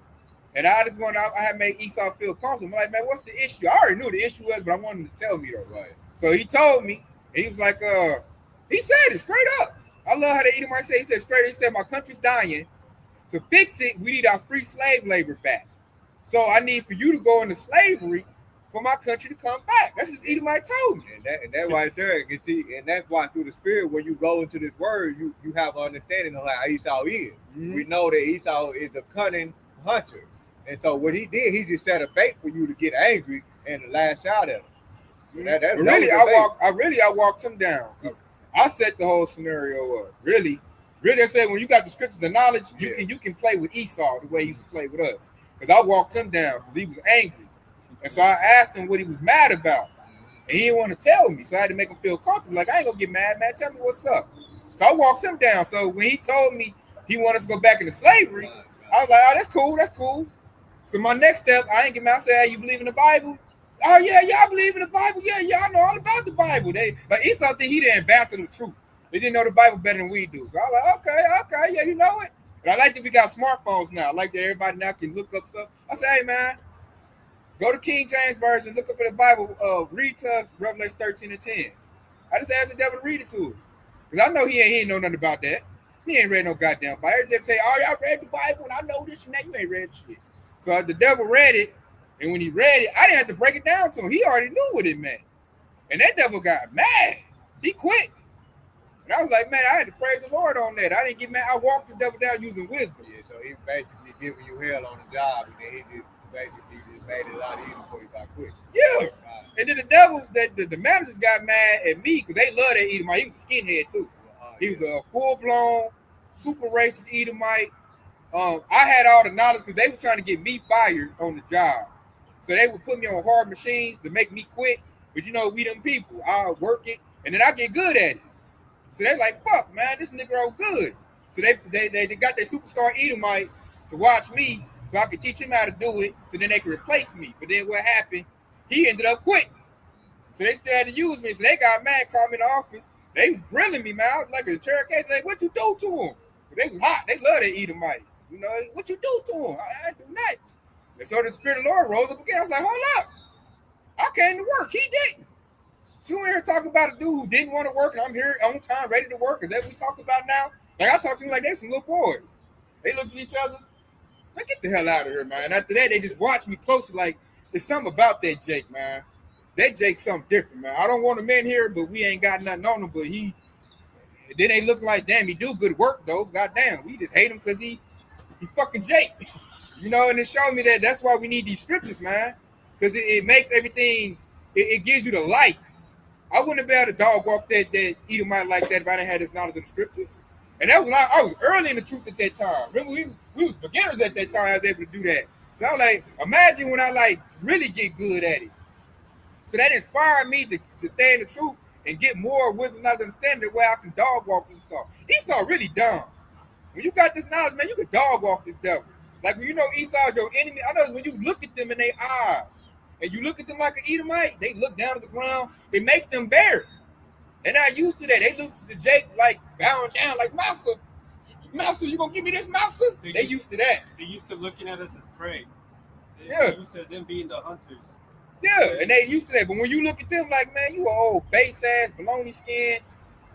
[SPEAKER 1] and I just wanted, I had made Esau feel comfortable. I'm like, man, what's the issue? I already knew the issue was, but I wanted him to tell me though. Right. So he told me, and he was like, he said it straight up. I love how the Edomite say. He said straight. He said, my country's dying. To fix it, we need our free slave labor back. So I need for you to go into slavery for my country to come back. That's just Edomite told me.
[SPEAKER 3] And that right there, you see, and that's why through the spirit, when you go into this word, you have an understanding of how Esau is. Mm-hmm. We know that Esau is a cunning hunter. And so what he did, he just set a bait for you to get angry and to lash out at him.
[SPEAKER 1] Mm-hmm. I walked him down. I set the whole scenario up. Really, I said when you got the scriptures, the knowledge, you can play with Esau the way he used to play with us. Because I walked him down because he was angry. And so I asked him what he was mad about. And he didn't want to tell me. So I had to make him feel comfortable. Like, I ain't going to get mad, man. Tell me what's up. So I walked him down. So when he told me he wanted us to go back into slavery, I was like, oh, that's cool. So my next step, I ain't get mad. I said, hey, you believe in the Bible? Oh, yeah, I believe in the Bible. Yeah, I know all about the Bible. Like Esau think he the ambassador of the truth. They didn't know the Bible better than we do. So I was like, okay, yeah, you know it. And I like that we got smartphones now. I like that everybody now can look up stuff. I said, hey, man, go to King James Version, look up in the Bible, read to us Revelation 13 and 10. I just asked the devil to read it to us. Because I know he ain't know nothing about that. He ain't read no goddamn Bible. They tell you, oh, y'all read the Bible, and I know this and that. You ain't read shit. So the devil read it, and when he read it, I didn't have to break it down to him. He already knew what it meant. And that devil got mad. He quit. And I was like, man, I had to praise the Lord on that. I didn't get mad. I walked the devil down using wisdom.
[SPEAKER 3] Yeah, so he basically giving you hell on the job, and then he just basically made it a lot easier for you by quick.
[SPEAKER 1] Yeah. And then the devils, the managers got mad at me because they love that Edomite. He was a skinhead too. He was a full-blown, super racist Edomite. I had all the knowledge because they was trying to get me fired on the job. So they would put me on hard machines to make me quit. But you know, we them people. I'll work it, and then I get good at it. So they're like, fuck, man, this Negro good. So they got their superstar Edomite to watch me so I could teach him how to do it so then they could replace me. But then what happened? He ended up quitting. So they still had to use me. So they got mad, called me in the office. They was grilling me, man. I was like an interrogation. Like, what you do to him? But they was hot. They love that Edomite. You know, what you do to him? I do nothing. And so the Spirit of the Lord rose up again. I was like, hold up. I came to work. He didn't. So we're here talking about a dude who didn't want to work, and I'm here on time, ready to work. Is that what we talk about now? Like, I talk to them like they some little boys. They look at each other. Man, get the hell out of here, man. And after that, they just watch me closely. Like, there's something about that Jake, man. That Jake's something different, man. I don't want him in here, but we ain't got nothing on him. But then they look like, damn, he do good work, though. Goddamn, we just hate him because he fucking Jake. You know, and it showed me that that's why we need these scriptures, man. Because it makes everything, it gives you the light. I wouldn't have been able to dog walk that Edomite like that if I didn't have this knowledge of the scriptures. And that was when I was early in the truth at that time. Remember, we was beginners at that time. I was able to do that. So I was like, imagine when I like really get good at it. So that inspired me to stay in the truth and get more wisdom, knowledge, understanding the way I can dog walk Esau. Esau really dumb. When you got this knowledge, man, you can dog walk this devil. Like when you know Esau's your enemy, I know when you look at them in their eyes and you look at them like an Edomite, they look down at the ground, it makes them bear. They're not used to that. They look to Jake like bowing down, like, Master, you gonna give me this, Master? They used to that.
[SPEAKER 2] They used to looking at us as prey.
[SPEAKER 1] They
[SPEAKER 2] used to them being the hunters.
[SPEAKER 1] Yeah, and they used to that. But when you look at them like, man, you an old base ass, bologna skin,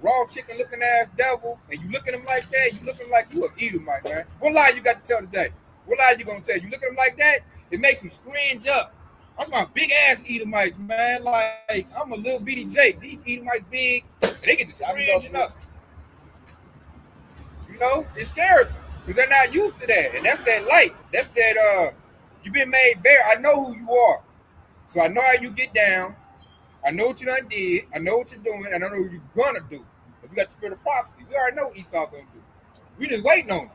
[SPEAKER 1] raw chicken looking ass devil, and you look at them like that, you looking like you an Edomite, man. What lie you got to tell today? What lie you gonna tell? You look at them like that, it makes them cringe up. I'm talking big ass Edomites, man. Like I'm a little bitty Jake. These Edomites big, and they get this fringing up. You know, it scares them because they're not used to that, and that's that light. That's that. You've been made bare. I know who you are, so I know how you get down. I know what you done did. I know what you're doing, and I know what you're gonna do. If we got the spirit of prophecy, we already know what Esau gonna do. We just waiting on it.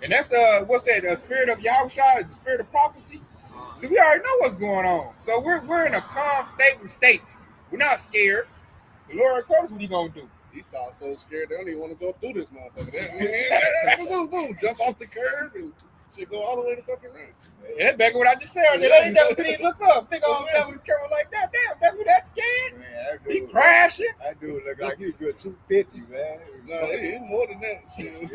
[SPEAKER 1] And that's what's that? The spirit of Yahushua, the spirit of prophecy. So we already know what's going on. So we're in a calm, stable state. We're not scared. The Lord told us what He gonna do.
[SPEAKER 4] Esau so scared they don't even want to go through this motherfucker. Boom, jump off the curb and shit go all the way to fucking right.
[SPEAKER 1] And that's back what I just said. That devil didn't look up. Big old devil was carrying like that. Damn, devil that scared.
[SPEAKER 3] Man,
[SPEAKER 1] He crashing.
[SPEAKER 3] That dude look like he's good 250, man.
[SPEAKER 4] No, he's more than that. Shit, he's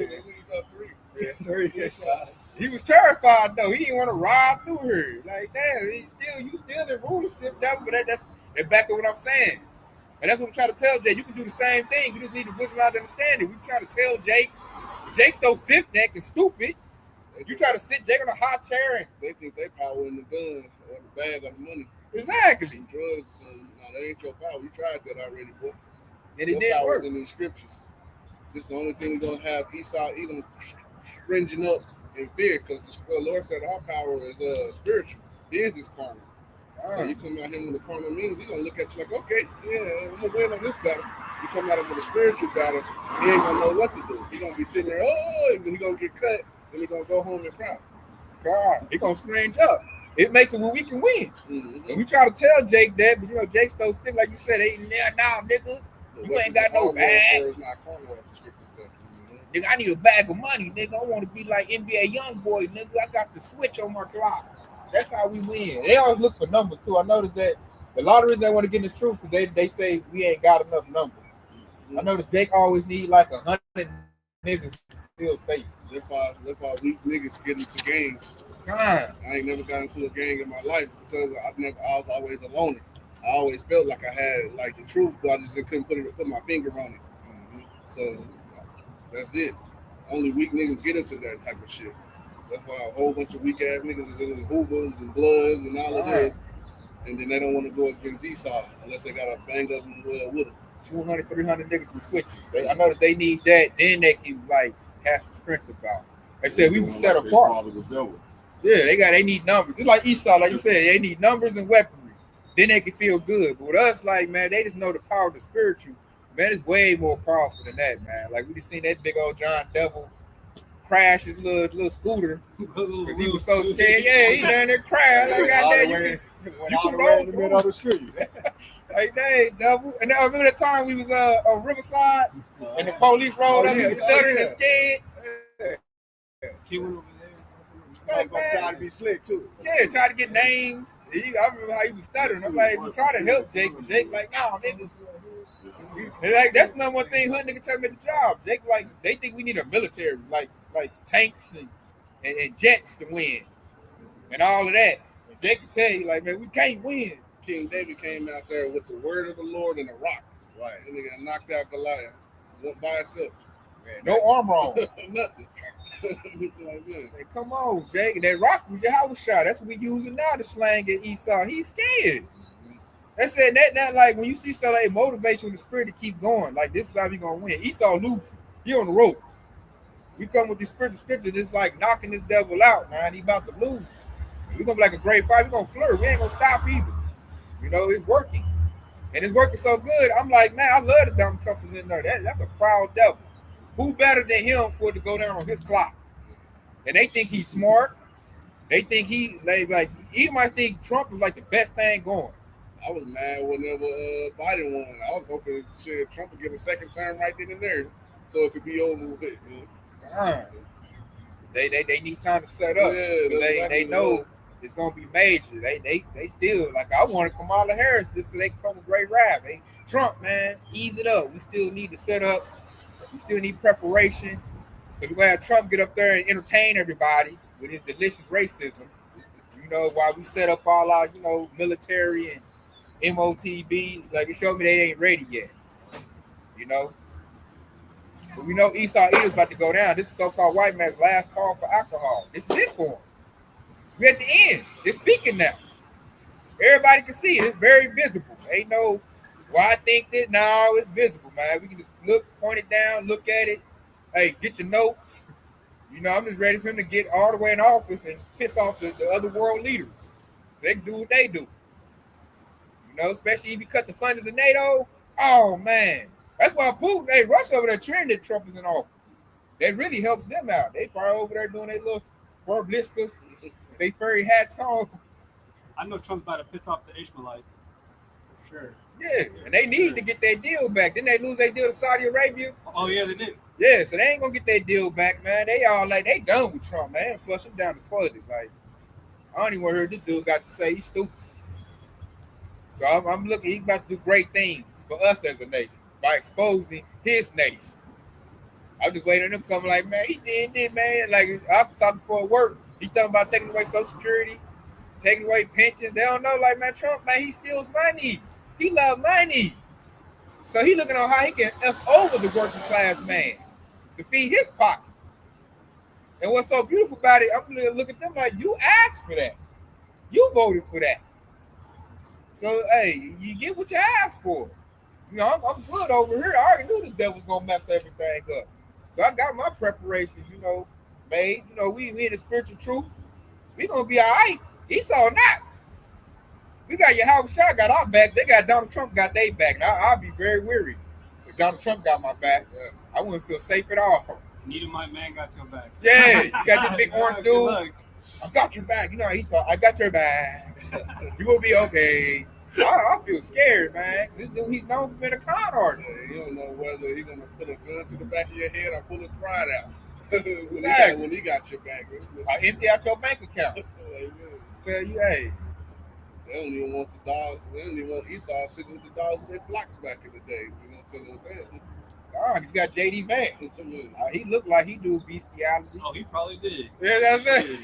[SPEAKER 4] about 3.
[SPEAKER 3] Yeah, 30 shots.
[SPEAKER 1] He was terrified though. He didn't want to ride through her. Like damn, you still in rulership, devil. But that's back to what I'm saying. And that's what I'm trying to tell Jay. You can do the same thing. You just need the wisdom out to understand it. We trying to tell Jake. Jake's so stiff necked and stupid. You try to sit Jake on a hot chair and
[SPEAKER 4] they think they power in the gun or the bag of the money.
[SPEAKER 1] Exactly.
[SPEAKER 4] Some drugs, no, that ain't your power. You tried that already, boy.
[SPEAKER 1] And it
[SPEAKER 4] your
[SPEAKER 1] didn't
[SPEAKER 4] power
[SPEAKER 1] work.
[SPEAKER 4] is in these scriptures. This is the only thing we're gonna have Esau even cringing up in fear, because the Lord said our power is spiritual. His is carnal. So you come out here with the carnal means, he's gonna look at you like, okay, yeah, I'm gonna win on this battle. You come out with a spiritual battle, he ain't gonna know what to do. He's gonna be sitting there, and then he's gonna get cut, and he's gonna go home and cry.
[SPEAKER 1] God, he gonna scringe up. It makes it where we can win. Mm-hmm. And we try to tell Jake that, but you know, Jake's so stiff, like you said, nah, nigga, you ain't got no bag. Nigga, I need a bag of money, nigga. I want to be like NBA YoungBoy, nigga. I got the switch on my clock. That's how we win. They always look for numbers too. I noticed that a lot of reasons they want to get in the truth because they say we ain't got enough numbers. Mm-hmm. I know that Jake always need like 100 niggas to feel safe.
[SPEAKER 4] That's why weak niggas get into games.
[SPEAKER 1] God.
[SPEAKER 4] I ain't never got into a gang in my life because I was always a loner. I always felt like I had like the truth, but I just couldn't put my finger on it. Mm-hmm. So that's it. Only weak niggas get into that type of shit. That's why a whole bunch of weak ass niggas is in the Hoovers and Bloods and all of this, and then they don't want to go against Esau unless they got a bang up with them.
[SPEAKER 1] 200, 300 niggas with switches. I know that they need that. Then they can like have some strength about it. They said we were set apart. Yeah, they need numbers. Just like Esau, like you said, they need numbers and weaponry. Then they can feel good. But with us, like man, they just know the power of the spiritual. Man, it's way more powerful than that, man. Like we just seen that big old John Devil crash his little scooter because he was so scared. Yeah, he down there crying like goddamn. You can roll in the middle of the street. Like they ain't double. And I remember that time we was on Riverside and the police rolled up. He was stuttering and scared.
[SPEAKER 3] Like, try to be slick too.
[SPEAKER 1] Yeah, try to get names. I remember how he was stuttering. I'm like, we try to help Jake, but Jake like, nah, nigga. And like that's number one thing hood nigga tell me at the job. Jake like they think we need a military like tanks and jets to win and all of that. And Jake can tell you like man we can't win.
[SPEAKER 4] King David came out there with the word of the Lord and a rock. Right. And nigga knocked out Goliath. Went by itself.
[SPEAKER 1] Man, no armor on.
[SPEAKER 4] Nothing.
[SPEAKER 1] Like, man, come on, Jake. And that rock was your house shot. That's what we using now to slang at Esau. He's scared. That's it. That like when you see stuff like motivation with the spirit to keep going. Like this is how we gonna win. Esau losing. He on the ropes. We come with the spiritual scripture. It's like knocking this devil out, man. He about to lose. We're gonna be like a great fight. We're gonna flirt. We ain't gonna stop either. You know, it's working. And it's working so good. I'm like, man, I love the dumb trumpers in there. That's a proud devil. Who better than him for it to go down on his clock? And they think he's smart. They think he like you might think Trump is like the best thing going.
[SPEAKER 4] I was mad whenever Biden won. I was hoping shit, Trump would get a second term right then and there, so it could be over with it.
[SPEAKER 1] They need time to set up. Yeah, they know it's gonna be major. They still like I wanted Kamala Harris just so they can come with great rap. Hey, Trump, man, ease it up. We still need to set up. We still need preparation. So we're gonna have Trump get up there and entertain everybody with his delicious racism. You know, while we set up all our, military and MOTB, like it showed me they ain't ready yet. You know? But we know Esau is about to go down. This is so-called white man's last call for alcohol. This is it for him. We're at the end. They're speaking now. Everybody can see it. It's very visible. Ain't no, well, I think that. No, it's visible, man. We can just look, point it down, look at it. Hey, get your notes. You know, I'm just ready for him to get all the way in office and piss off the other world leaders. So they can do what they do. You know, especially if you cut the funding to NATO. Oh, man. That's why Putin, hey, Russia over there cheering that Trump is in office. That really helps them out. They probably over there doing their little bliskas, they furry hats on.
[SPEAKER 2] I know Trump's about to piss off the Ishmaelites. For sure.
[SPEAKER 1] Yeah, and they need to get their deal back. Didn't they lose their deal to Saudi Arabia?
[SPEAKER 2] Oh, yeah, they did.
[SPEAKER 1] Yeah, so they ain't gonna get their deal back, man. They all like, they done with Trump, man. They flush him down the toilet. Like, I don't even want to hear this dude got to say he's stupid. So I'm looking, he's about to do great things for us as a nation by exposing his nation. I'm just waiting on them coming like, man, he did, man. Like, I was talking before work. He talking about taking away Social Security, taking away pensions. They don't know, like, man, Trump, man, he steals money. He love money. So he looking on how he can F over the working class man to feed his pockets. And what's so beautiful about it, I'm gonna look at them like, you asked for that. You voted for that. So, hey, you get what you asked for. You know, I'm good over here. I already knew the devil's gonna mess everything up. So I got my preparations, you know, made. You know, we in the spiritual truth. We gonna be all right. Esau not. We got Yahweh Shah got our backs. They got Donald Trump got their back. Now I'll be very weary if Donald Trump got my back. I wouldn't feel safe at all.
[SPEAKER 2] Neither my man got your back.
[SPEAKER 1] Yeah, you got this big orange
[SPEAKER 2] Good
[SPEAKER 1] dude.
[SPEAKER 2] luck.
[SPEAKER 1] I got your back. You know how he talk. I got your back. You will be okay. I feel scared, man. This dude, he's known for being a con artist.
[SPEAKER 4] Yeah, you don't know whether he's gonna put a gun to the back of your head or pull his pride out.
[SPEAKER 1] Exactly.
[SPEAKER 4] when he got your back.
[SPEAKER 1] I empty out your bank account. Tell you, hey,
[SPEAKER 4] They don't even want the dogs. They don't even want Esau sitting with the dogs in their flocks back in the day. You know, telling them that.
[SPEAKER 1] God, he's got JD Vance. He looked like he do bestiality.
[SPEAKER 2] Oh, he probably did.
[SPEAKER 1] Yeah, that's it.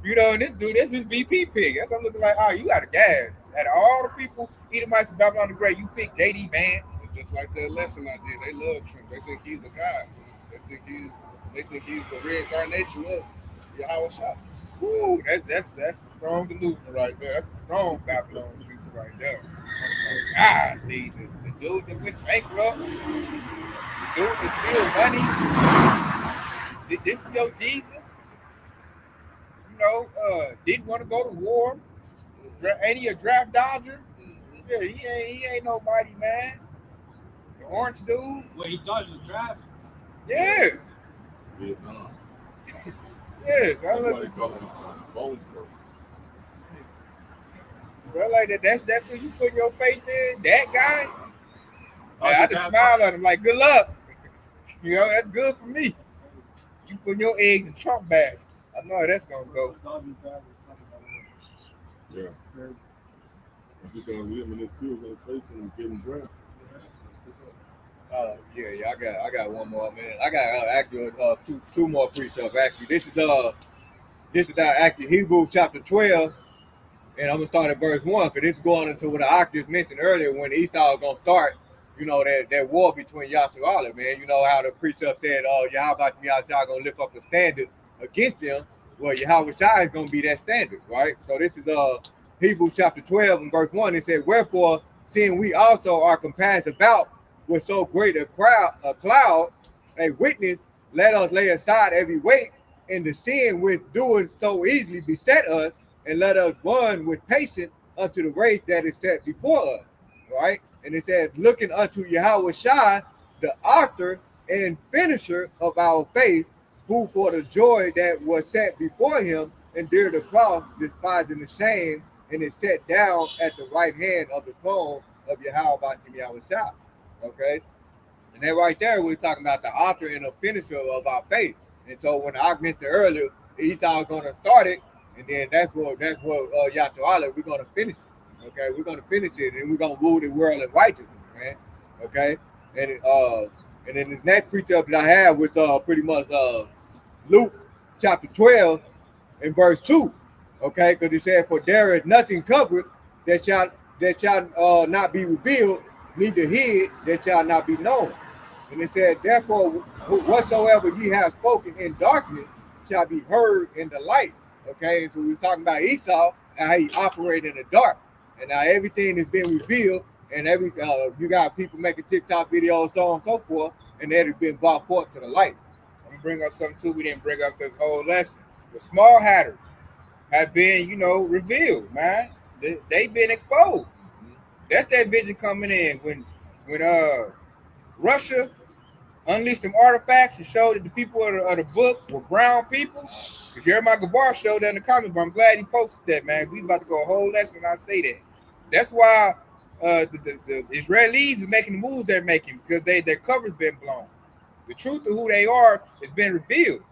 [SPEAKER 1] You know, and this dude, this is VP pick. That's what I'm looking like. Oh, you got a gas. Out of all the people, Edomites and Babylon the Great, you pick JD Vance.
[SPEAKER 4] Just like that lesson I did. They love Trump. They think he's a god. They think he's the reincarnation of Yahweh Shah.
[SPEAKER 1] Woo, that's some strong delusion right there. That's some strong Babylon truth right there. God, the dude that went bankrupt, the dude that steals money. This is your Jesus. You know, didn't want to go to war. Ain't he a draft dodger? Yeah, he ain't nobody, man. The orange dude.
[SPEAKER 2] Well, he dodged the draft.
[SPEAKER 1] Yeah.
[SPEAKER 5] Vietnam.
[SPEAKER 1] Yes.
[SPEAKER 5] That's why they call him Bonesboro.
[SPEAKER 1] So I like that. That's who you put your faith in. That guy.
[SPEAKER 2] Oh,
[SPEAKER 1] I just smile at him like, good luck. You know, that's good for me. You put your eggs in Trump basket. I know how that's gonna go.
[SPEAKER 5] Yeah. That's because him and his crews ain't facing him getting drafted.
[SPEAKER 3] Yeah, I got one more, man. I got actually two more precepts. Actually, this is actually Hebrews chapter 12, and I'm gonna start at verse 1 because this is going into what I just mentioned earlier when Esau is gonna start. You know that war between Yahshua, man. You know how the precept said, Yahweh Shah gonna lift up the standard against them. Well, Yahweh Shah is gonna be that standard, right? So this is Hebrews chapter 12 and verse 1. It said, wherefore, seeing we also are compassed about with so great a cloud, a witness, let us lay aside every weight and the sin which doeth so easily beset us, and let us run with patience unto the race that is set before us, right? And it says, looking unto Yahweh Shai, the author and finisher of our faith, who for the joy that was set before him endured the cross, despising the shame, and is set down at the right hand of the throne of Yahweh Shai. Okay, and then right there we're talking about the author and the finisher of our faith. And so when I mentioned earlier, Esau is going to start it, and then that's what Yahshua, we're going to finish it. Okay, we're going to finish it, and we're going to rule the world in righteousness, man. Okay, and then this next precept that I have was pretty much Luke chapter 12 and verse 2. Okay, because it said, for there is nothing covered that shall not be revealed, neither hid that shall not be known. And it said, therefore, whatsoever ye have spoken in darkness shall be heard in the light. Okay, so we're talking about Esau how he operate in the dark. And now everything has been revealed, and you got people making TikTok videos, so on and so forth, and that has been brought forth to the light.
[SPEAKER 1] I'm gonna bring up something too. We didn't bring up this whole lesson. The small hatters have been, revealed, man. They've been exposed. That's that vision coming in when Russia unleashed them artifacts and showed that the people of the book were brown people. Because Jeremiah Gabar showed that in the comment, but I'm glad he posted that, man. We about to go a whole lesson when I say that. That's why the Israelis is making the moves they're making, because their cover's been blown. The truth of who they are has been revealed.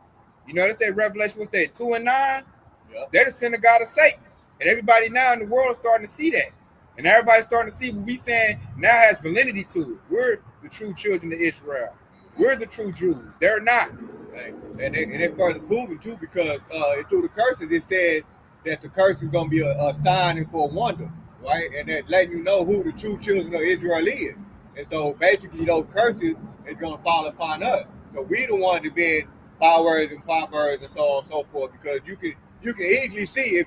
[SPEAKER 1] That's that Revelation, what's that, 2 and 9?
[SPEAKER 3] Yep.
[SPEAKER 1] They're the synagogue of Satan. And everybody now in the world is starting to see that. And everybody's starting to see what we saying now has validity to it. We're the true children of Israel. We're the true Jews. They're not.
[SPEAKER 3] Right? And it's further proven too, because through the curses it said that the curse is going to be a sign and for a wonder, right? And that letting you know who the true children of Israel is. And so basically those curses is going to fall upon us. So we the ones that been bywords and proverbs and so on and so forth, because you can easily see,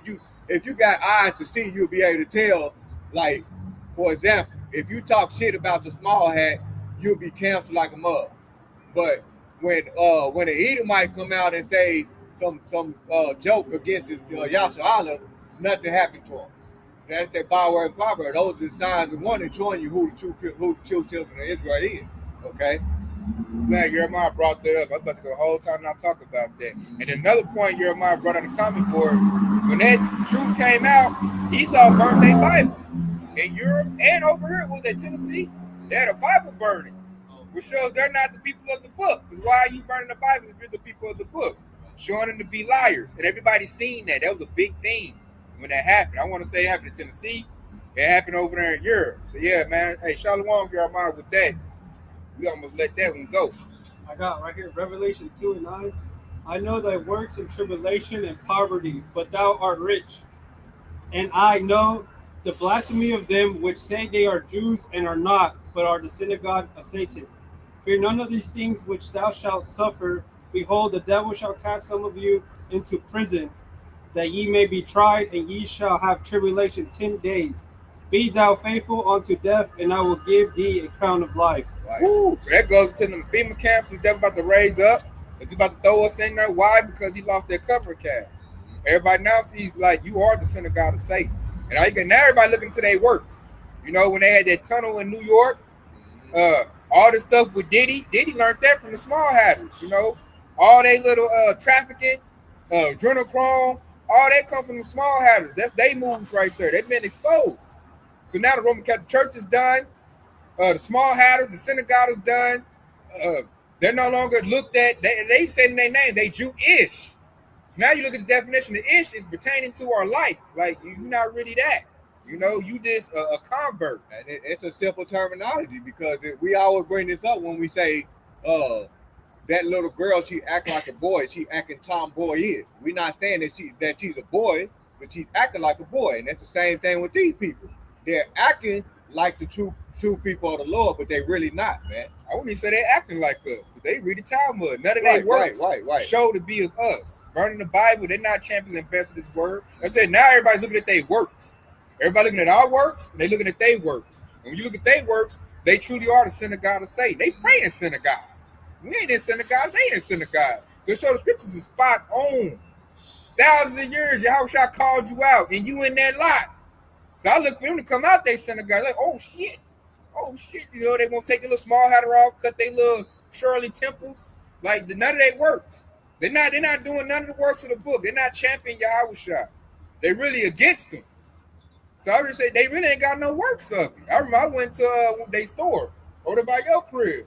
[SPEAKER 3] if you got eyes to see, you'll be able to tell. Like, for example, if you talk shit about the small hat, you'll be canceled like a mug. But when an Edomite come out and say some joke against Yasser Allah, nothing happened to him. That's that byword and proverb. Those are the signs of wonder showing you who the true children of Israel is. Okay.
[SPEAKER 1] Glad Jeremiah brought that up. I was about to go the whole time not talk about that. And another point Jeremiah brought on the comment board, when that truth came out, Esau burnt their Bible. In Europe and over here, was that Tennessee? They had a Bible burning, which shows they're not the people of the book. Because why are you burning the Bible if you're the people of the book? Showing them to be liars. And everybody's seen that. That was a big thing when that happened. I want to say it happened in Tennessee. It happened over there in Europe. So yeah, man. Hey, Shalom, Jeremiah, with that. We almost let that one go.
[SPEAKER 2] I got right here Revelation 2 and 9. I know thy works in tribulation and poverty, but thou art rich. And I know the blasphemy of them which say they are Jews and are not, but are the synagogue of Satan. Fear none of these things which thou shalt suffer. Behold, the devil shall cast some of you into prison, that ye may be tried, and ye shall have tribulation 10 days. Be thou faithful unto death, and I will give thee a crown of life.
[SPEAKER 1] Right. Woo! So that goes to them FEMA camps. He's about to raise up. He's about to throw us in there. Why? Because he lost their cover cast. Everybody now sees like you are the synagogue of Satan. And now everybody looking to their works. When they had that tunnel in New York, all this stuff with Diddy learned that from the small hatters. All they little trafficking, adrenochrome, all that come from the small hatters. That's they moves right there. They've been exposed. So now the Roman Catholic Church is done. The small hatters, the synagogue is done. They're no longer looked at. They said in their name, they Jew-ish. So now you look at the definition of ish is pertaining to our life. Like, you're not really that. You just a convert.
[SPEAKER 3] And it's a simple terminology, because we always bring this up when we say that little girl, she acting like a boy. She acting tomboy-ish. We're not saying that she's a boy, but she's acting like a boy. And that's the same thing with these people. They're acting like the true people of the Lord, but they're really not, man.
[SPEAKER 1] I wouldn't even say they're acting like us, because they read the Talmud. None of their works show to be of us. Burning the Bible, they're not champions and best of this word. I said now everybody's looking at their works. Everybody looking at our works, and they looking at their works. And when you look at their works, they truly are the synagogue of Satan. They pray in synagogues. We ain't in synagogues, they in synagogues. So show the scriptures is spot on. Thousands of years, Yahushua called you out, and you in that lot. So I look for them to come out they synagogue, like, oh shit. They won't take a little small hatter off, cut their little Shirley temples. Like, none of their works. They're not doing none of the works of the book. They're not championing Yahushua. They're really against them. So I would say they really ain't got no works of it. I remember I went to their store over by your crib,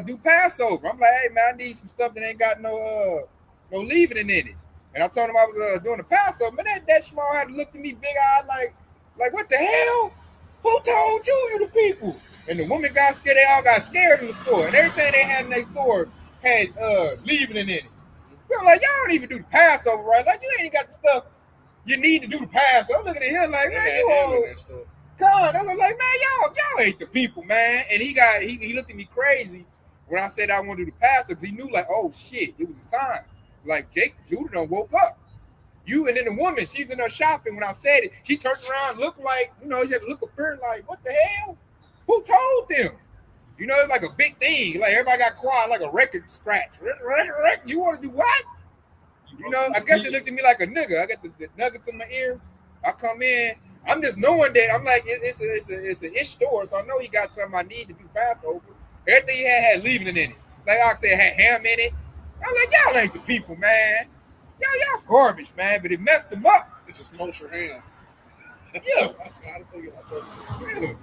[SPEAKER 1] do Passover. I'm like, hey man, I need some stuff that ain't got no leavening in it. And I told him I was doing the Passover. Man, that small had to look at me big eyed like what the hell? Who told you the people? And the woman got scared. They all got scared in the store. And everything they had in their store had leavening in it. So I'm like, y'all don't even do the Passover, right? Like, you ain't got the stuff you need to do the Passover. I'm looking at him like, man, you all God. I was like, man, y'all ain't the people, man. And he looked at me crazy when I said I want to do the Passover, because he knew, like, oh shit, it was a sign. Like, Judah done woke up. You and then the woman, she's in her shopping. When I said it, she turned around, looked like, she had to look up there like, what the hell? Who told them? It's like a big thing. Like everybody got quiet, like a record scratch. You want to do what? I guess they looked at me like a nigga. I got the nuggets in my ear. I come in. I'm just knowing that I'm like it's an ish store, so I know he got something I need to do Passover. Everything he had leaving it in it. Like I said, had ham in it. I'm like, y'all ain't the people, man. Y'all garbage, man. But it messed them up.
[SPEAKER 4] It's just kosher ham.
[SPEAKER 1] Yeah.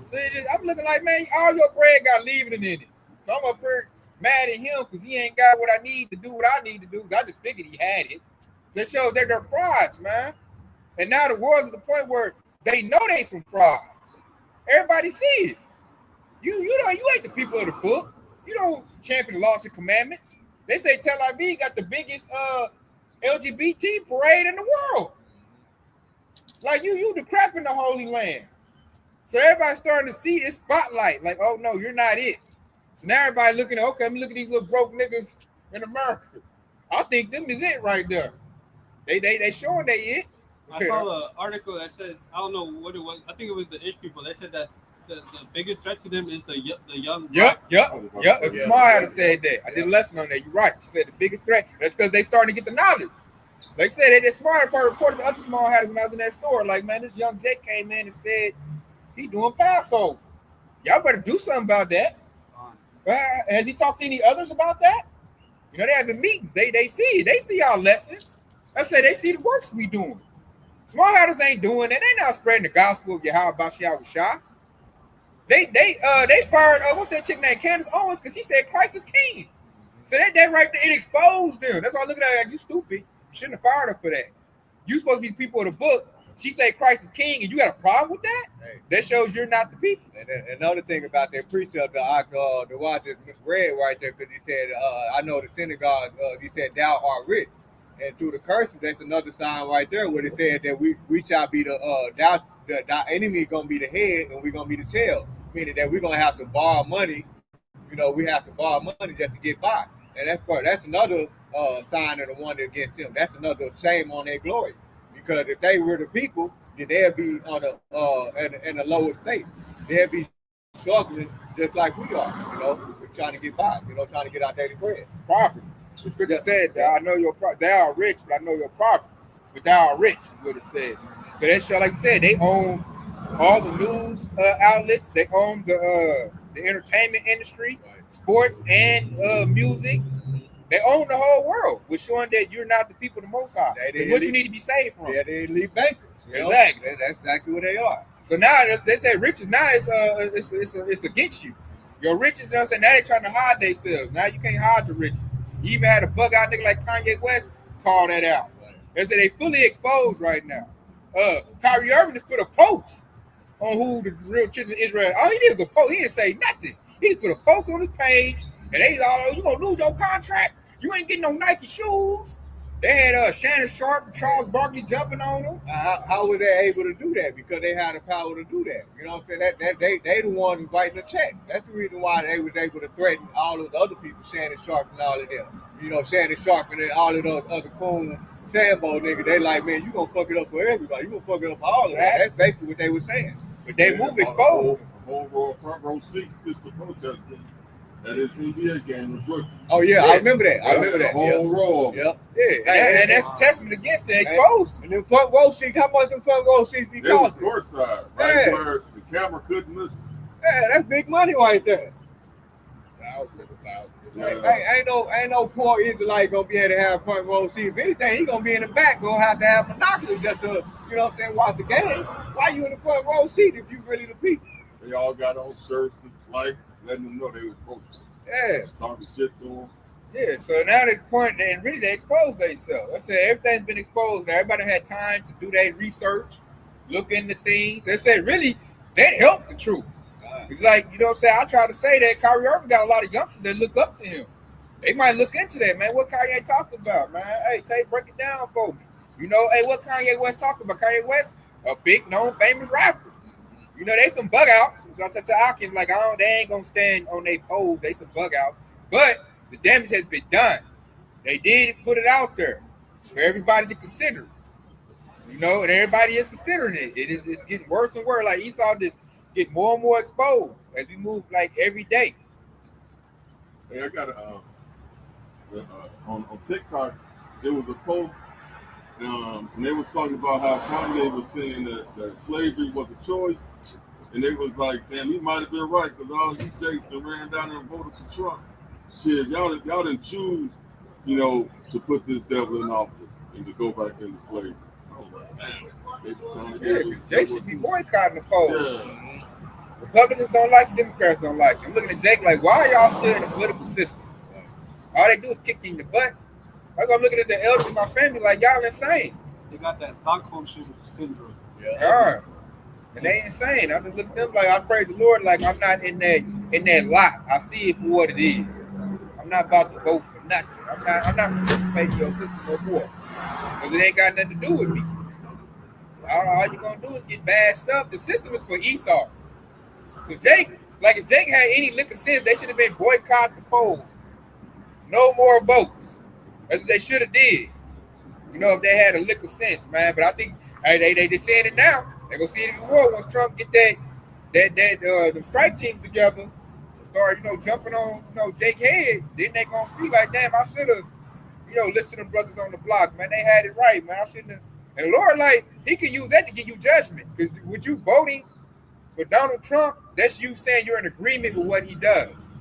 [SPEAKER 1] See, I'm looking like, man, all your bread got leaving it in it. So I'm up here mad at him because he ain't got what I need to do what I need to do. I just figured he had it. So it shows that they're frauds, man. And now the world's at the point where they know they some frauds. Everybody see it. You ain't the people of the book. You don't champion the laws and commandments. They say Tel Aviv got the biggest LGBT parade in the world. Like you the crap in the Holy Land. So everybody's starting to see this spotlight. Like, oh no, you're not it. So now everybody looking at, okay, I'm looking at these little broke niggas in America. I think them is it right there. They showing they it.
[SPEAKER 2] I saw an article that says, I don't know what it was. I think it was the Ish people. They said that the biggest threat to them is the young.
[SPEAKER 1] Yep. Smart had said that. I did a lesson on that. You're right. She said the biggest threat. That's because they starting to get the knowledge. Like I said, that smart part reported the other small hatters when I was in that store. Like, man, this young Jake came in and said he doing Passover. Y'all better do something about that. Has he talked to any others about that? They having meetings. They see it. They see our lessons. I say they see the works we doing. Small hatters ain't doing that. They not spreading the gospel of Yahweh Bashiach Shah. They fired what's that chick named Candace Owens because she said Christ is king. So that right there, it exposed them. That's why I look at her like, you stupid. You shouldn't have fired her for that. You supposed to be the people of the book. She said Christ is king, and you got a problem with that?
[SPEAKER 3] Hey.
[SPEAKER 1] That shows you're not the people.
[SPEAKER 3] And another thing about that precept, the one that read right there, because he said, I know the synagogue, he said, thou art rich. And through the curses, that's another sign right there where it said that we shall be the enemy is going to be the head and we're going to be the tail. Meaning that we're going to have to borrow money. We have to borrow money just to get by. And that's another sign of the one against them. That's another shame on their glory. Because if they were the people, then they'd be on in a lower state. They'd be struggling just like we are, we're trying to get by, trying to get our daily bread.
[SPEAKER 1] Property. The scripture said that I know thou art rich, but I know your property. But thou art rich is what it said. So that show, like I said, they own all the news outlets. They own the entertainment industry, sports and music. They own the whole world, which showing that you're not the people of the Most High. It's what you need to be saved from.
[SPEAKER 3] Yeah, they elite bankers.
[SPEAKER 1] Exactly.
[SPEAKER 3] That's exactly what they are.
[SPEAKER 1] So now they say riches now it's against you. Your riches, now they're trying to hide themselves. Now you can't hide the riches. You even had a bug out nigga like Kanye West call that out. They say they fully exposed right now. Kyrie Irving just put a post on who the real children of Israel. All he did was a post. He didn't say nothing. He just put a post on his page, and they all, you gonna lose your contract. You ain't getting no Nike shoes. They had Shannon Sharp and Charles Barkley jumping on them.
[SPEAKER 3] How were they able to do that? Because they had the power to do that. You know what I'm saying? They the ones writing the check. That's the reason why they was able to threaten all of the other people, Shannon Sharp and all of them. Shannon Sharp and all of those other coon Sambo niggas. They like, man, you gonna fuck it up for everybody. You gonna fuck it up for all of that. That's basically what they were saying.
[SPEAKER 1] But they move exposed.
[SPEAKER 5] Whole row front row seats is the protesting. That is NBA game in Brooklyn.
[SPEAKER 3] Oh yeah, I remember that. I remember that.
[SPEAKER 5] Whole row.
[SPEAKER 3] Yep.
[SPEAKER 1] Yeah, and that's a testament against it. Exposed.
[SPEAKER 3] And them front row seats, how much them front row seats be costing?
[SPEAKER 5] It was courtside, right where the camera couldn't miss.
[SPEAKER 3] Yeah, that's big money right there.
[SPEAKER 4] Thousands.
[SPEAKER 3] Ain't no poor Israelite gonna be able to have front row seats. If anything, he gonna be in the back, gonna have to have monopoly just to, watch the game. Why you in the front row seat if you really the people?
[SPEAKER 5] They all got on shirts, letting them know they was protesting.
[SPEAKER 1] Yeah.
[SPEAKER 5] Talking shit to them.
[SPEAKER 1] Yeah, so now they point and really they exposed themselves. I said everything's been exposed. Now everybody had time to do their research, look into things. They said really that helped the truth. It's like, I try to say that Kyrie Irving got a lot of youngsters that look up to him. They might look into that, man. What Kanye talking about, man? Hey, break it down for me. Hey, what Kanye West talking about? Kanye West, a big known famous rapper. They some bug outs. So I tell Akin, like, they ain't gonna stand on their pole. They some bug outs. But the damage has been done. They did put it out there for everybody to consider. You know, and everybody is considering it. It's getting worse and worse. Like Esau just get more and more exposed as we move like every day.
[SPEAKER 5] Hey, I got on TikTok. There was a post, and they was talking about how Kanye was saying that slavery was a choice, and they was like, damn, he might have been right because all you jakes that ran down there and voted for Trump. Shit, y'all didn't choose, to put this devil in office and to go back into slavery. I was like, damn.
[SPEAKER 1] Yeah, because Jake should be boycotting the polls.
[SPEAKER 5] Yeah.
[SPEAKER 1] Republicans don't like it, Democrats don't like it. I'm looking at Jake like, why are y'all still in the political system? All they do is kick you in the butt. Like I'm looking at the elders in my family like, y'all insane.
[SPEAKER 2] They got that Stockholm syndrome.
[SPEAKER 1] God. And they insane. I just look at them like I praise the Lord like I'm not in that lot. I see it for what it is. I'm not about to vote for nothing. I'm not participating in your system no more. Because it ain't got nothing to do with me. All you're gonna do is get bad stuff. The system is for Esau. So Jake, like if Jake had any lick of sense, they should have been boycott the polls. No more votes. That's what they should have did. You know, if they had a lick of sense, man. But I think they saying it now. They're gonna see it even more once Trump get the strike teams together and start, jumping on, Jake head. Then they gonna see like, damn, I should have, listened to them brothers on the block, man. They had it right, man. I shouldn't have. And the Lord, like, he could use that to give you judgment. Because with you voting for Donald Trump, that's you saying you're in agreement with what he does.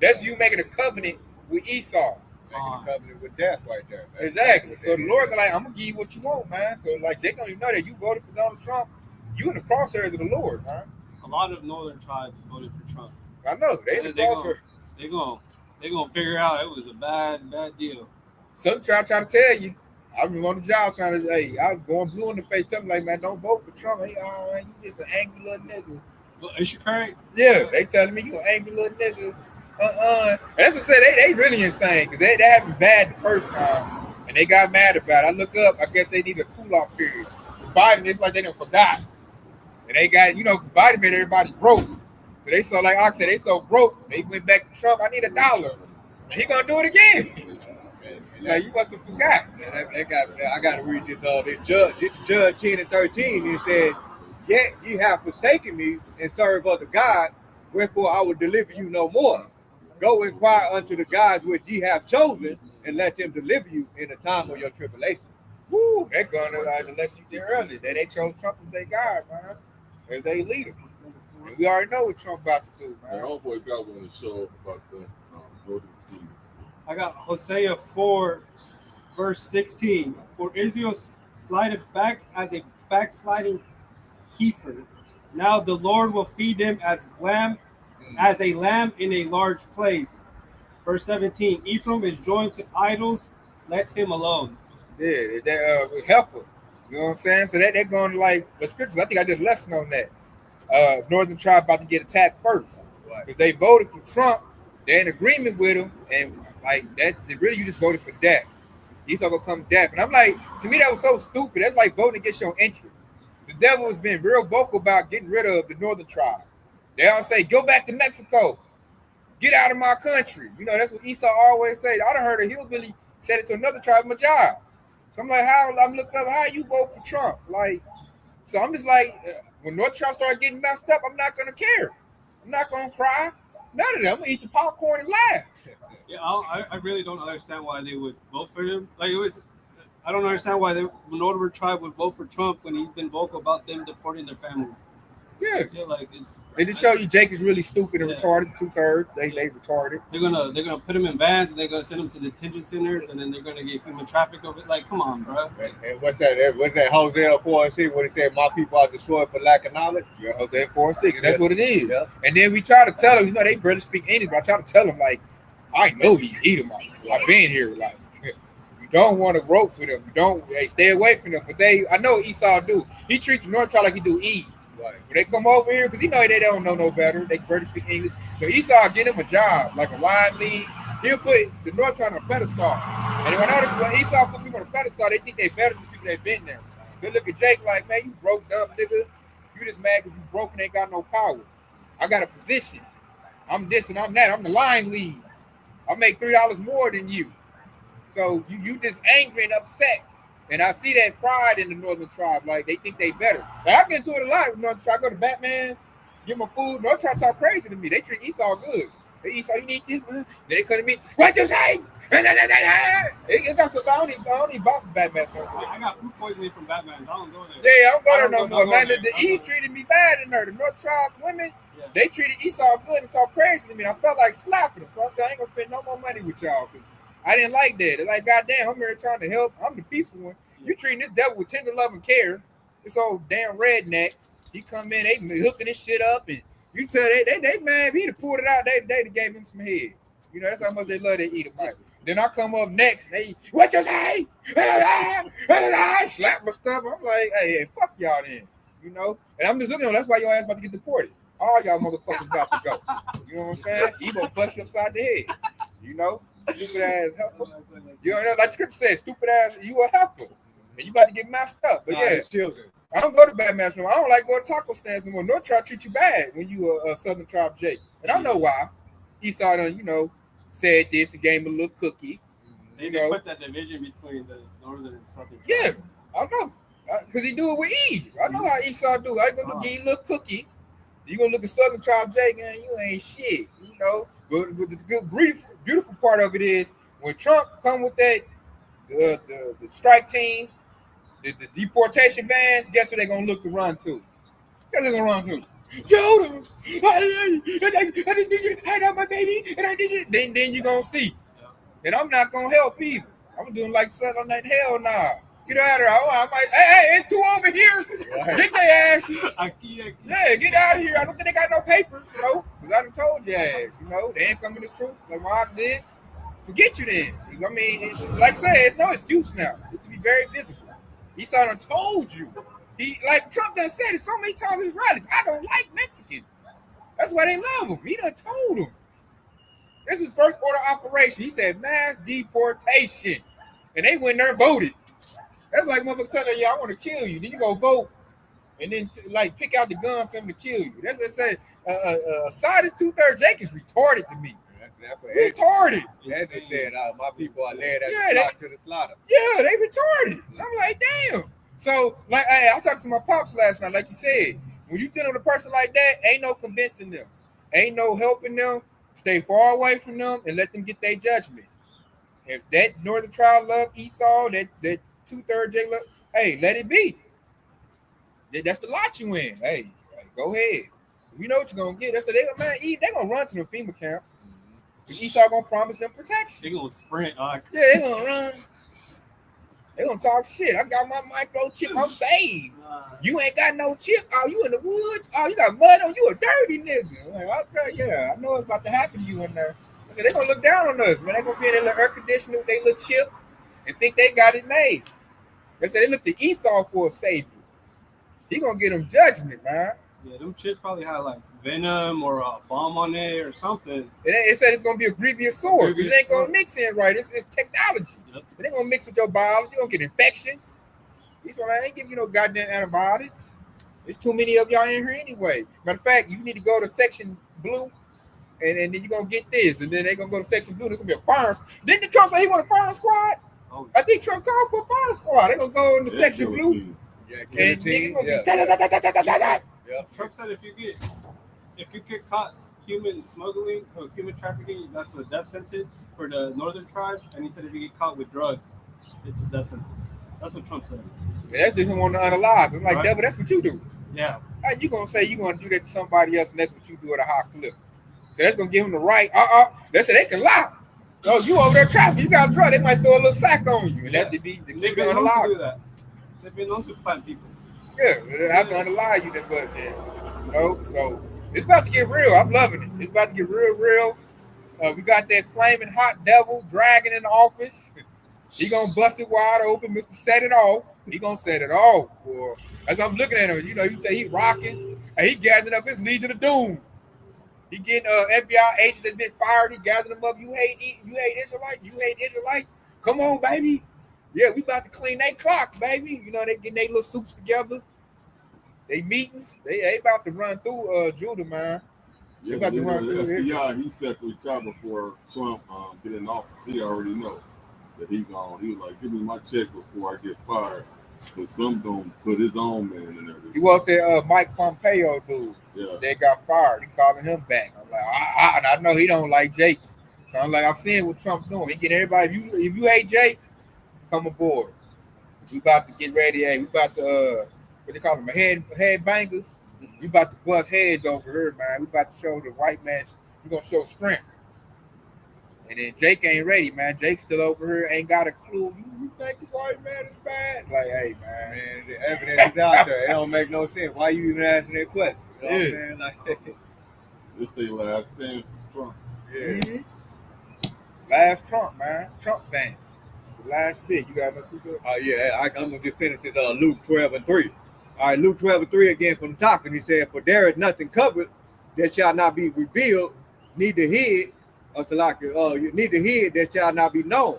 [SPEAKER 1] That's you making a covenant with Esau.
[SPEAKER 3] Making a covenant with death right there.
[SPEAKER 1] Exactly. So the Lord like, I'm gonna give you what you want, man. So like they don't even know that you voted for Donald Trump. You in the crosshairs of the Lord, man.
[SPEAKER 2] A lot of northern tribes voted for Trump.
[SPEAKER 1] I know they in the crosshairs.
[SPEAKER 2] They're gonna figure out it was a bad deal.
[SPEAKER 1] Some try to tell you. I was on the job trying to. Hey, I was going blue in the face, telling me like, man, don't vote for Trump. Hey, man, you just an angry little nigga.
[SPEAKER 2] Well, is she correct?
[SPEAKER 1] Yeah, they telling me you an angry little nigga. And that's what I said. They really insane because they happened bad the first time and they got mad about it. I look up. I guess they need a cool off period. Biden, it's like they done forgot. And they got, Biden made everybody broke. So they saw, like I said, they so broke. They went back to Trump. I need $1. And he gonna do it again. Like you must have forgot.
[SPEAKER 3] I got to read this judge 10 and 13. He said, yet ye have forsaken me and serve other gods, wherefore I will deliver you no more. Go inquire unto the gods which ye have chosen, and let them deliver you in the time of your tribulation.
[SPEAKER 1] Woo, they're gonna unless you did earlier. They chose Trump as their God, man. As their leader. And we already know what Trump about to do, man.
[SPEAKER 5] My homeboy got one to show about the Northern Kingdom.
[SPEAKER 2] I got Hosea 4, verse 16. For Israel slideth back as a backsliding heifer. Now the Lord will feed them as a lamb in a large place. Verse 17. Ephraim is joined to idols. Let him alone.
[SPEAKER 1] Yeah, they're helpful. You know what I'm saying? So they're going to like the scriptures. I think I did a lesson on that. Northern tribe about to get attacked first. Because they voted for Trump. They're in agreement with him. And like that, really you just voted for death. Esau gonna come death. And I'm like, to me, that was so stupid. That's like voting against your interests. The devil has been real vocal about getting rid of the Northern tribe. They all say, go back to Mexico. Get out of my country. That's what Esau always say. I done heard a hillbilly said it to another tribe, my job. So I'm like, I'm looking up how you vote for Trump. Like, so I'm just like, when North Trump start getting messed up, I'm not gonna care. I'm not gonna cry. None of them. I'm gonna eat the popcorn and laugh.
[SPEAKER 2] Yeah, I really don't understand why they would vote for him. Like I don't understand why the Northern tribe would vote for Trump when he's been vocal about them deporting their families.
[SPEAKER 1] Yeah,
[SPEAKER 2] like it's.
[SPEAKER 1] They just show you Jake is really stupid and retarded. 2/3, they retarded.
[SPEAKER 2] They're gonna put him in vans and they're gonna send him to detention centers and then they're gonna get human traffic over it. Like, come on, bro.
[SPEAKER 3] And what's that? Hosea 4:6, what he said, my people are destroyed for lack of knowledge.
[SPEAKER 1] Yeah, Hosea 4:6, and that's what it is. Yeah. And then we try to tell them, they barely speak English, but I try to tell them like, I know these Edomites. So I've been here. Like, you don't want to vote for them. You don't. Hey, stay away from them. But I know Esau do. He treats the North tribe like he do Eve. Right. When they come over here, because they don't know no better. They barely speak English. So Esau get him a job, like a wine lead. He'll put the North tribe on a pedestal. And when I notice when Esau put people on a pedestal, they think they better than the people that been there. So they look at Jake like, man, you broke dumb nigga. You just mad because you broke and ain't got no power. I got a position. I'm this and I'm that. I'm the line lead. I make $3 more than you. So you just angry and upset And I see that pride in the Northern Tribe. Like, they think they better. Like, I get into it a lot with Northern Tribe. I go to Batman's, get my food. Northern Tribe talk crazy to me. They treat Esau good. Hey, Esau, you need this, man. Then they come to me, what you say? It got some, I don't even bought from Batman's.
[SPEAKER 2] I got food poisoning from Batman. I don't go there.
[SPEAKER 1] Yeah, I don't go
[SPEAKER 2] I
[SPEAKER 1] there
[SPEAKER 2] don't
[SPEAKER 1] no
[SPEAKER 2] go-
[SPEAKER 1] more,
[SPEAKER 2] I
[SPEAKER 1] man.
[SPEAKER 2] don't go
[SPEAKER 1] The
[SPEAKER 2] there.
[SPEAKER 1] East treated me bad in there. The North Tribe women,
[SPEAKER 2] Yeah.
[SPEAKER 1] they treated Esau good and talk crazy to me. And I felt like slapping them. So I said, I ain't gonna spend no more money with y'all because I didn't like that. They're like, goddamn, I'm here trying to help. I'm the peaceful one. You treating this devil with tender love and care. This old damn redneck. He come in, they hooking this shit up, and you tell they mad. He to pulled it out. They gave him some head. You know, that's how much they love to eat a bite. Then I come up next, and they, what you say? I slap my stuff. I'm like, hey, fuck y'all then. You know? And I'm just looking at them. That's why your ass about to get deported. All y'all motherfuckers about to go. You know what I'm saying? He gonna bust you upside the head. You know? Stupid ass helper. You know, like the scripture says, stupid ass, you a helper. And you about to get messed up. But yeah,
[SPEAKER 3] children.
[SPEAKER 1] I don't go to Batman's no more. I don't like going to taco stands no more. North Tribe treat you bad when you a Southern Tribe Jake. And I know why. Esau done, you know, said this and gave him a little cookie.
[SPEAKER 2] They put that division between the northern and southern.
[SPEAKER 1] Yeah, I know. Because he do it with Eve. I know how Esau do it. I gonna give you a little cookie. You gonna look at Southern Tribe Jake and you ain't shit. You know. But the good, beautiful part of it is when Trump come with that, the strike teams, the deportation bans, guess what they're gonna look to run to? Guess they're gonna run to? Jordan, I just need you to hide out my baby, and I need you. Then you gonna see. And I'm not gonna help either. I'm doing like Southern night. Hell nah. Get out of here. I might, hey, it's two over here.
[SPEAKER 3] Right.
[SPEAKER 1] Get their asses. Yeah, get out of here. I don't think they got no papers, you know, because I done told you ass, you know, they ain't coming to truth like Mark did. Forget you then. Because, I mean, it's, like I said, it's no excuse now. It's to be very visible. Esau done told you. He, like Trump done said it so many times in his rallies, I don't like Mexicans. That's why they love him. He done told them. This is first order operation. He said mass deportation. And they went there and voted. That's like motherfucker telling you, I want to kill you. Then you go vote and then like pick out the gun for him to kill you. That's what I said. Side is 2/3 Jake is retarded to me.
[SPEAKER 3] That's what
[SPEAKER 1] Retarded.
[SPEAKER 3] As they said, my people are led as
[SPEAKER 1] Yeah,
[SPEAKER 3] to the slaughter.
[SPEAKER 1] Yeah, they retarded. I'm like, damn. So, like, I talked to my pops last night, like you said, when you tell a person like that, ain't no convincing them. Ain't no helping them. Stay far away from them and let them get their judgment. If that Northern Tribe love Esau, that 2/3 Jake love, hey, let it be. That's the lot you in. Hey, go ahead. You know what you're gonna get. That's what they gonna run to the FEMA camps. Esau gonna promise them protection.
[SPEAKER 2] They gonna sprint.
[SPEAKER 1] Yeah, they gonna run. They gonna talk shit. I got my microchip. I'm saved. You ain't got no chip. Oh, you in the woods. Oh, you got mud on you. A dirty nigga. I'm like, okay, yeah, I know it's about to happen to you in there. I said, they gonna look down on us, man. They gonna be in their little air conditioner with their little chip and think they got it made. They said they look to Esau for a savior. He gonna get them judgment, man.
[SPEAKER 2] Yeah, them chips probably had like venom or a bomb on it or something.
[SPEAKER 1] It said it's gonna be a grievous sword because it ain't gonna mix in right. It's technology.
[SPEAKER 2] Yep.
[SPEAKER 1] It ain't gonna mix with your biology. You're gonna get infections. Esau ain't giving you no goddamn antibiotics. There's too many of y'all in here anyway. Matter of fact, you need to go to section blue, and then you're gonna get this, and then they're gonna go to section blue. There's gonna be a fire. Didn't Trump say he want a fire squad?
[SPEAKER 2] Oh,
[SPEAKER 1] I think Trump called for a fire squad. They're gonna go into section blue.
[SPEAKER 3] Yeah,
[SPEAKER 1] And nigga gonna be
[SPEAKER 2] Trump said if you get caught human smuggling or human trafficking, that's a death sentence for the northern tribe. And he said if you get caught with drugs, it's a death sentence. That's what Trump said.
[SPEAKER 1] And that's just him wanting to unalive. I'm like,
[SPEAKER 2] Right.
[SPEAKER 1] devil, that's what you do.
[SPEAKER 2] Yeah.
[SPEAKER 1] How you gonna say you gonna do that to somebody else and that's what you do at a high clip? So that's gonna give them the right. They say they can lie. No, you over there trafficking, you got a drug, they might throw a little sack on you. And that would be the
[SPEAKER 2] They've
[SPEAKER 1] keep
[SPEAKER 2] been known to
[SPEAKER 1] unalive.
[SPEAKER 2] do that. They've been known to plant people.
[SPEAKER 1] Yeah, they have to unalive you, but you know, so it's about to get real. I'm loving it. It's about to get real. We got that flaming hot devil dragon in the office. He gonna bust it wide open, Mr. Set It Off. He gonna set it off, boy. As I'm looking at him, you know, you say he rocking, and he gathering up his Legion of Doom. He getting FBI agents that's been fired. He gathering them up. You hate Israelites. You hate Israelites. Come on, baby. Yeah, we about to clean their clock, baby. You know, they getting their little suits together. They meetings. They about to run through Judah, man.
[SPEAKER 5] Yeah,
[SPEAKER 1] about to run
[SPEAKER 5] the
[SPEAKER 1] through
[SPEAKER 5] FBI, he set to retire before Trump get in office. He already know. that he gone. He was like, give me my check before I get fired. Because some gonna put his own man in there.
[SPEAKER 1] He was that Mike Pompeo dude
[SPEAKER 5] Yeah.
[SPEAKER 1] that got fired. He calling him back. I'm like, I know he don't like Jake's. So I'm like, I'm seeing what Trump doing. He get everybody. If you hate Jake, come aboard. We about to get ready. Hey, we about to what they call them, head bangers. We about to bust heads over here, man. We about to show the white man. We gonna show strength. And then Jake ain't ready, man. Jake's still over here, ain't got a clue. You think the white man is bad? Like, hey, man.
[SPEAKER 3] Man, the evidence is out there. It don't make no sense. Why you even asking that question? You know what I'm saying? Like,
[SPEAKER 5] This ain't last stance is Trump.
[SPEAKER 3] yeah.
[SPEAKER 1] Mhm. Last Trump, man. Trump banks. It's the last bit. You got nothing to say?
[SPEAKER 3] I'm gonna just finish this Luke 12:3. All right, Luke 12:3 again from the top, and he said, "For there is nothing covered that shall not be revealed, neither hid, neither hid that shall not be known."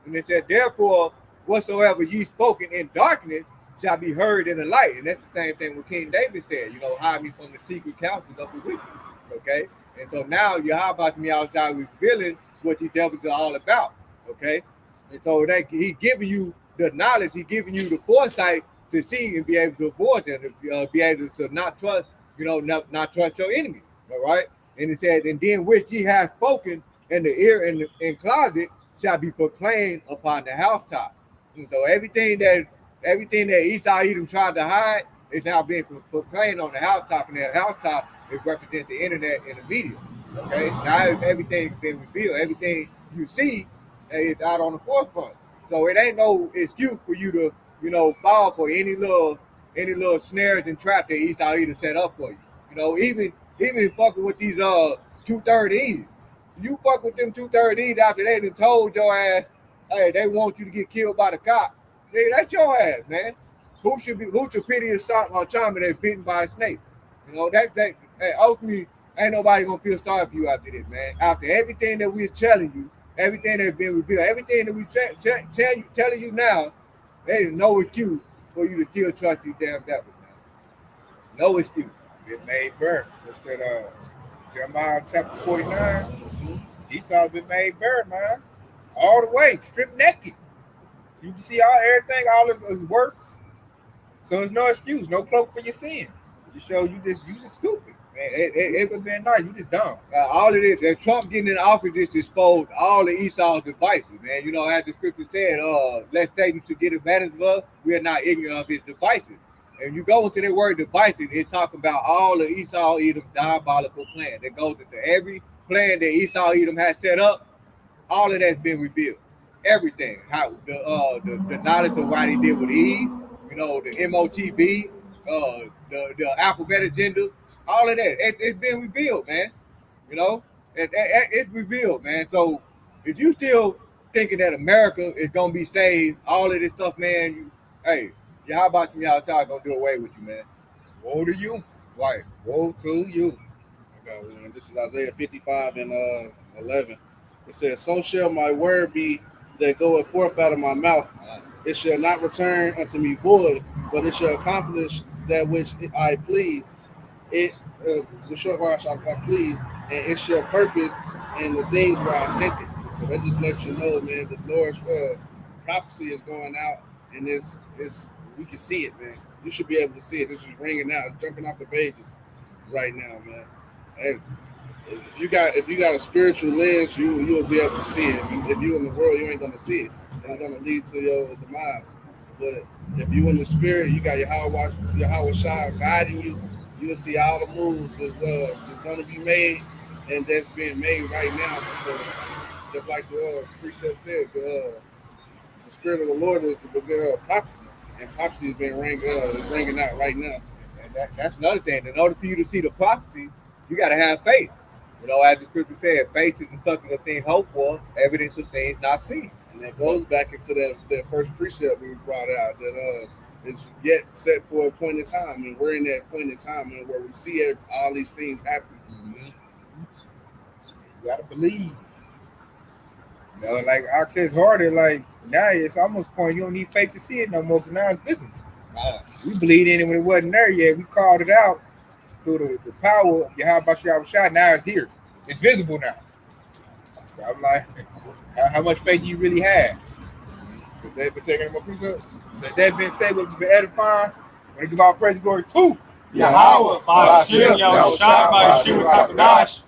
[SPEAKER 3] And it said, "Therefore, whatsoever ye spoken in darkness shall be heard in the light." And that's the same thing what King David said. Hide me from the secret counsels of the wicked. Okay, and so now Yahweh me outside revealing what these devils are all about. Okay, and so he giving you the knowledge, he giving you the foresight to see and be able to avoid them, to be able to not trust, not trust your enemies. All right, and it says, "And then which ye have spoken in the ear and in closet shall be proclaimed upon the housetop." And so everything that Esau Edom tried to hide is now being proclaimed on the housetop, and the housetop it represents the internet and the media. Okay, now everything's been revealed. Everything you see is out on the forefront. So it ain't no excuse for you to, fall for any little snares and traps that Esau either set up for you. Even fucking with these 230s. You fuck with them 230s after they done told your ass, hey, they want you to get killed by the cop. Hey, that's your ass, man. Who should pity a charmer that's bitten by a snake? Hey, ultimately, ain't nobody gonna feel sorry for you after this, man. After everything that we're telling you, everything that's been revealed, everything that we telling you now, there is no excuse for you to still trust these damn devils, man. No excuse.
[SPEAKER 1] Been made burnt. What's that? Jeremiah chapter 49. Esau been made burnt, man. All the way, stripped naked. You can see everything, all his works. So there's no excuse, no cloak for your sins. You show you just stupid. Man, it would have been nice. You just dumb.
[SPEAKER 3] All of this, that Trump getting in office just exposed all of Esau's devices, man. As the scripture said, lest Satan should get advantage of us, we are not ignorant of his devices. And you go into the word devices, it talks about all of Esau Edom's diabolical plan. That goes into every plan that Esau Edom has set up. All of that's been revealed. Everything. How the knowledge of what he did with Eve, the MOTB, the alphabet agenda, all of that. It's been revealed, man. It's revealed, man. So if you still thinking that America is gonna be saved, all of this stuff, man, how about y'all gonna do away with you, man?
[SPEAKER 1] Woe to you.
[SPEAKER 3] Right.
[SPEAKER 1] Woe to you.
[SPEAKER 4] I got one. This is Isaiah 55 and 11. It says, "So shall my word be that goeth forth out of my mouth. It shall not return unto me void, but it shall accomplish that which I please. It which I please, and it shall purpose in the things where I sent it." So that just lets you know, man, the Lord's prophecy is going out, and it's we can see it, man. You should be able to see it. It's just ringing out, it's jumping off the pages right now, man. And if you got a spiritual lens, you'll be able to see it. If you in the world, you ain't gonna see it. It's gonna lead to your demise. But if you in the spirit, you got Yahweh Shah guiding you. You'll see all the moves that's gonna be made, and that's being made right now. Because just like the precept said, the spirit of the Lord is the prophecy, and prophecy is being ringing out right now.
[SPEAKER 3] And that's another thing. In order for you to see the prophecy, you got to have faith. As the scripture said, faith is the substance of things hoped for, evidence of things not seen.
[SPEAKER 4] And that goes back into that first precept we brought out that is yet set for a point in time, and we're in that point in time, and where we see all these things happening.
[SPEAKER 1] You gotta believe. Like Ox says, harder. Like now, it's almost point you don't need faith to see it no more because now it's visible. We believed in it when it wasn't there yet. We called it out through the power of Yahweh Shah. Now it's here. It's visible now. So I'm like, how much faith do you really have? So they've been taking more precepts. So they've been said what's been edifying. When they give all praise and glory to
[SPEAKER 2] Yahweh, Ba'ashim, Yahushua, Ba'ashim, Kakadash.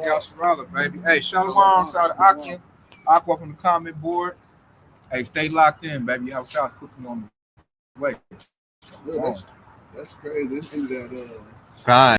[SPEAKER 1] Yasharala, baby. Hey, shalom to all the Akim. Aqua up on the comment board. Hey, stay locked in, baby. Yahushua's cooking on the way.
[SPEAKER 4] That's crazy. This ended that.
[SPEAKER 3] Fine.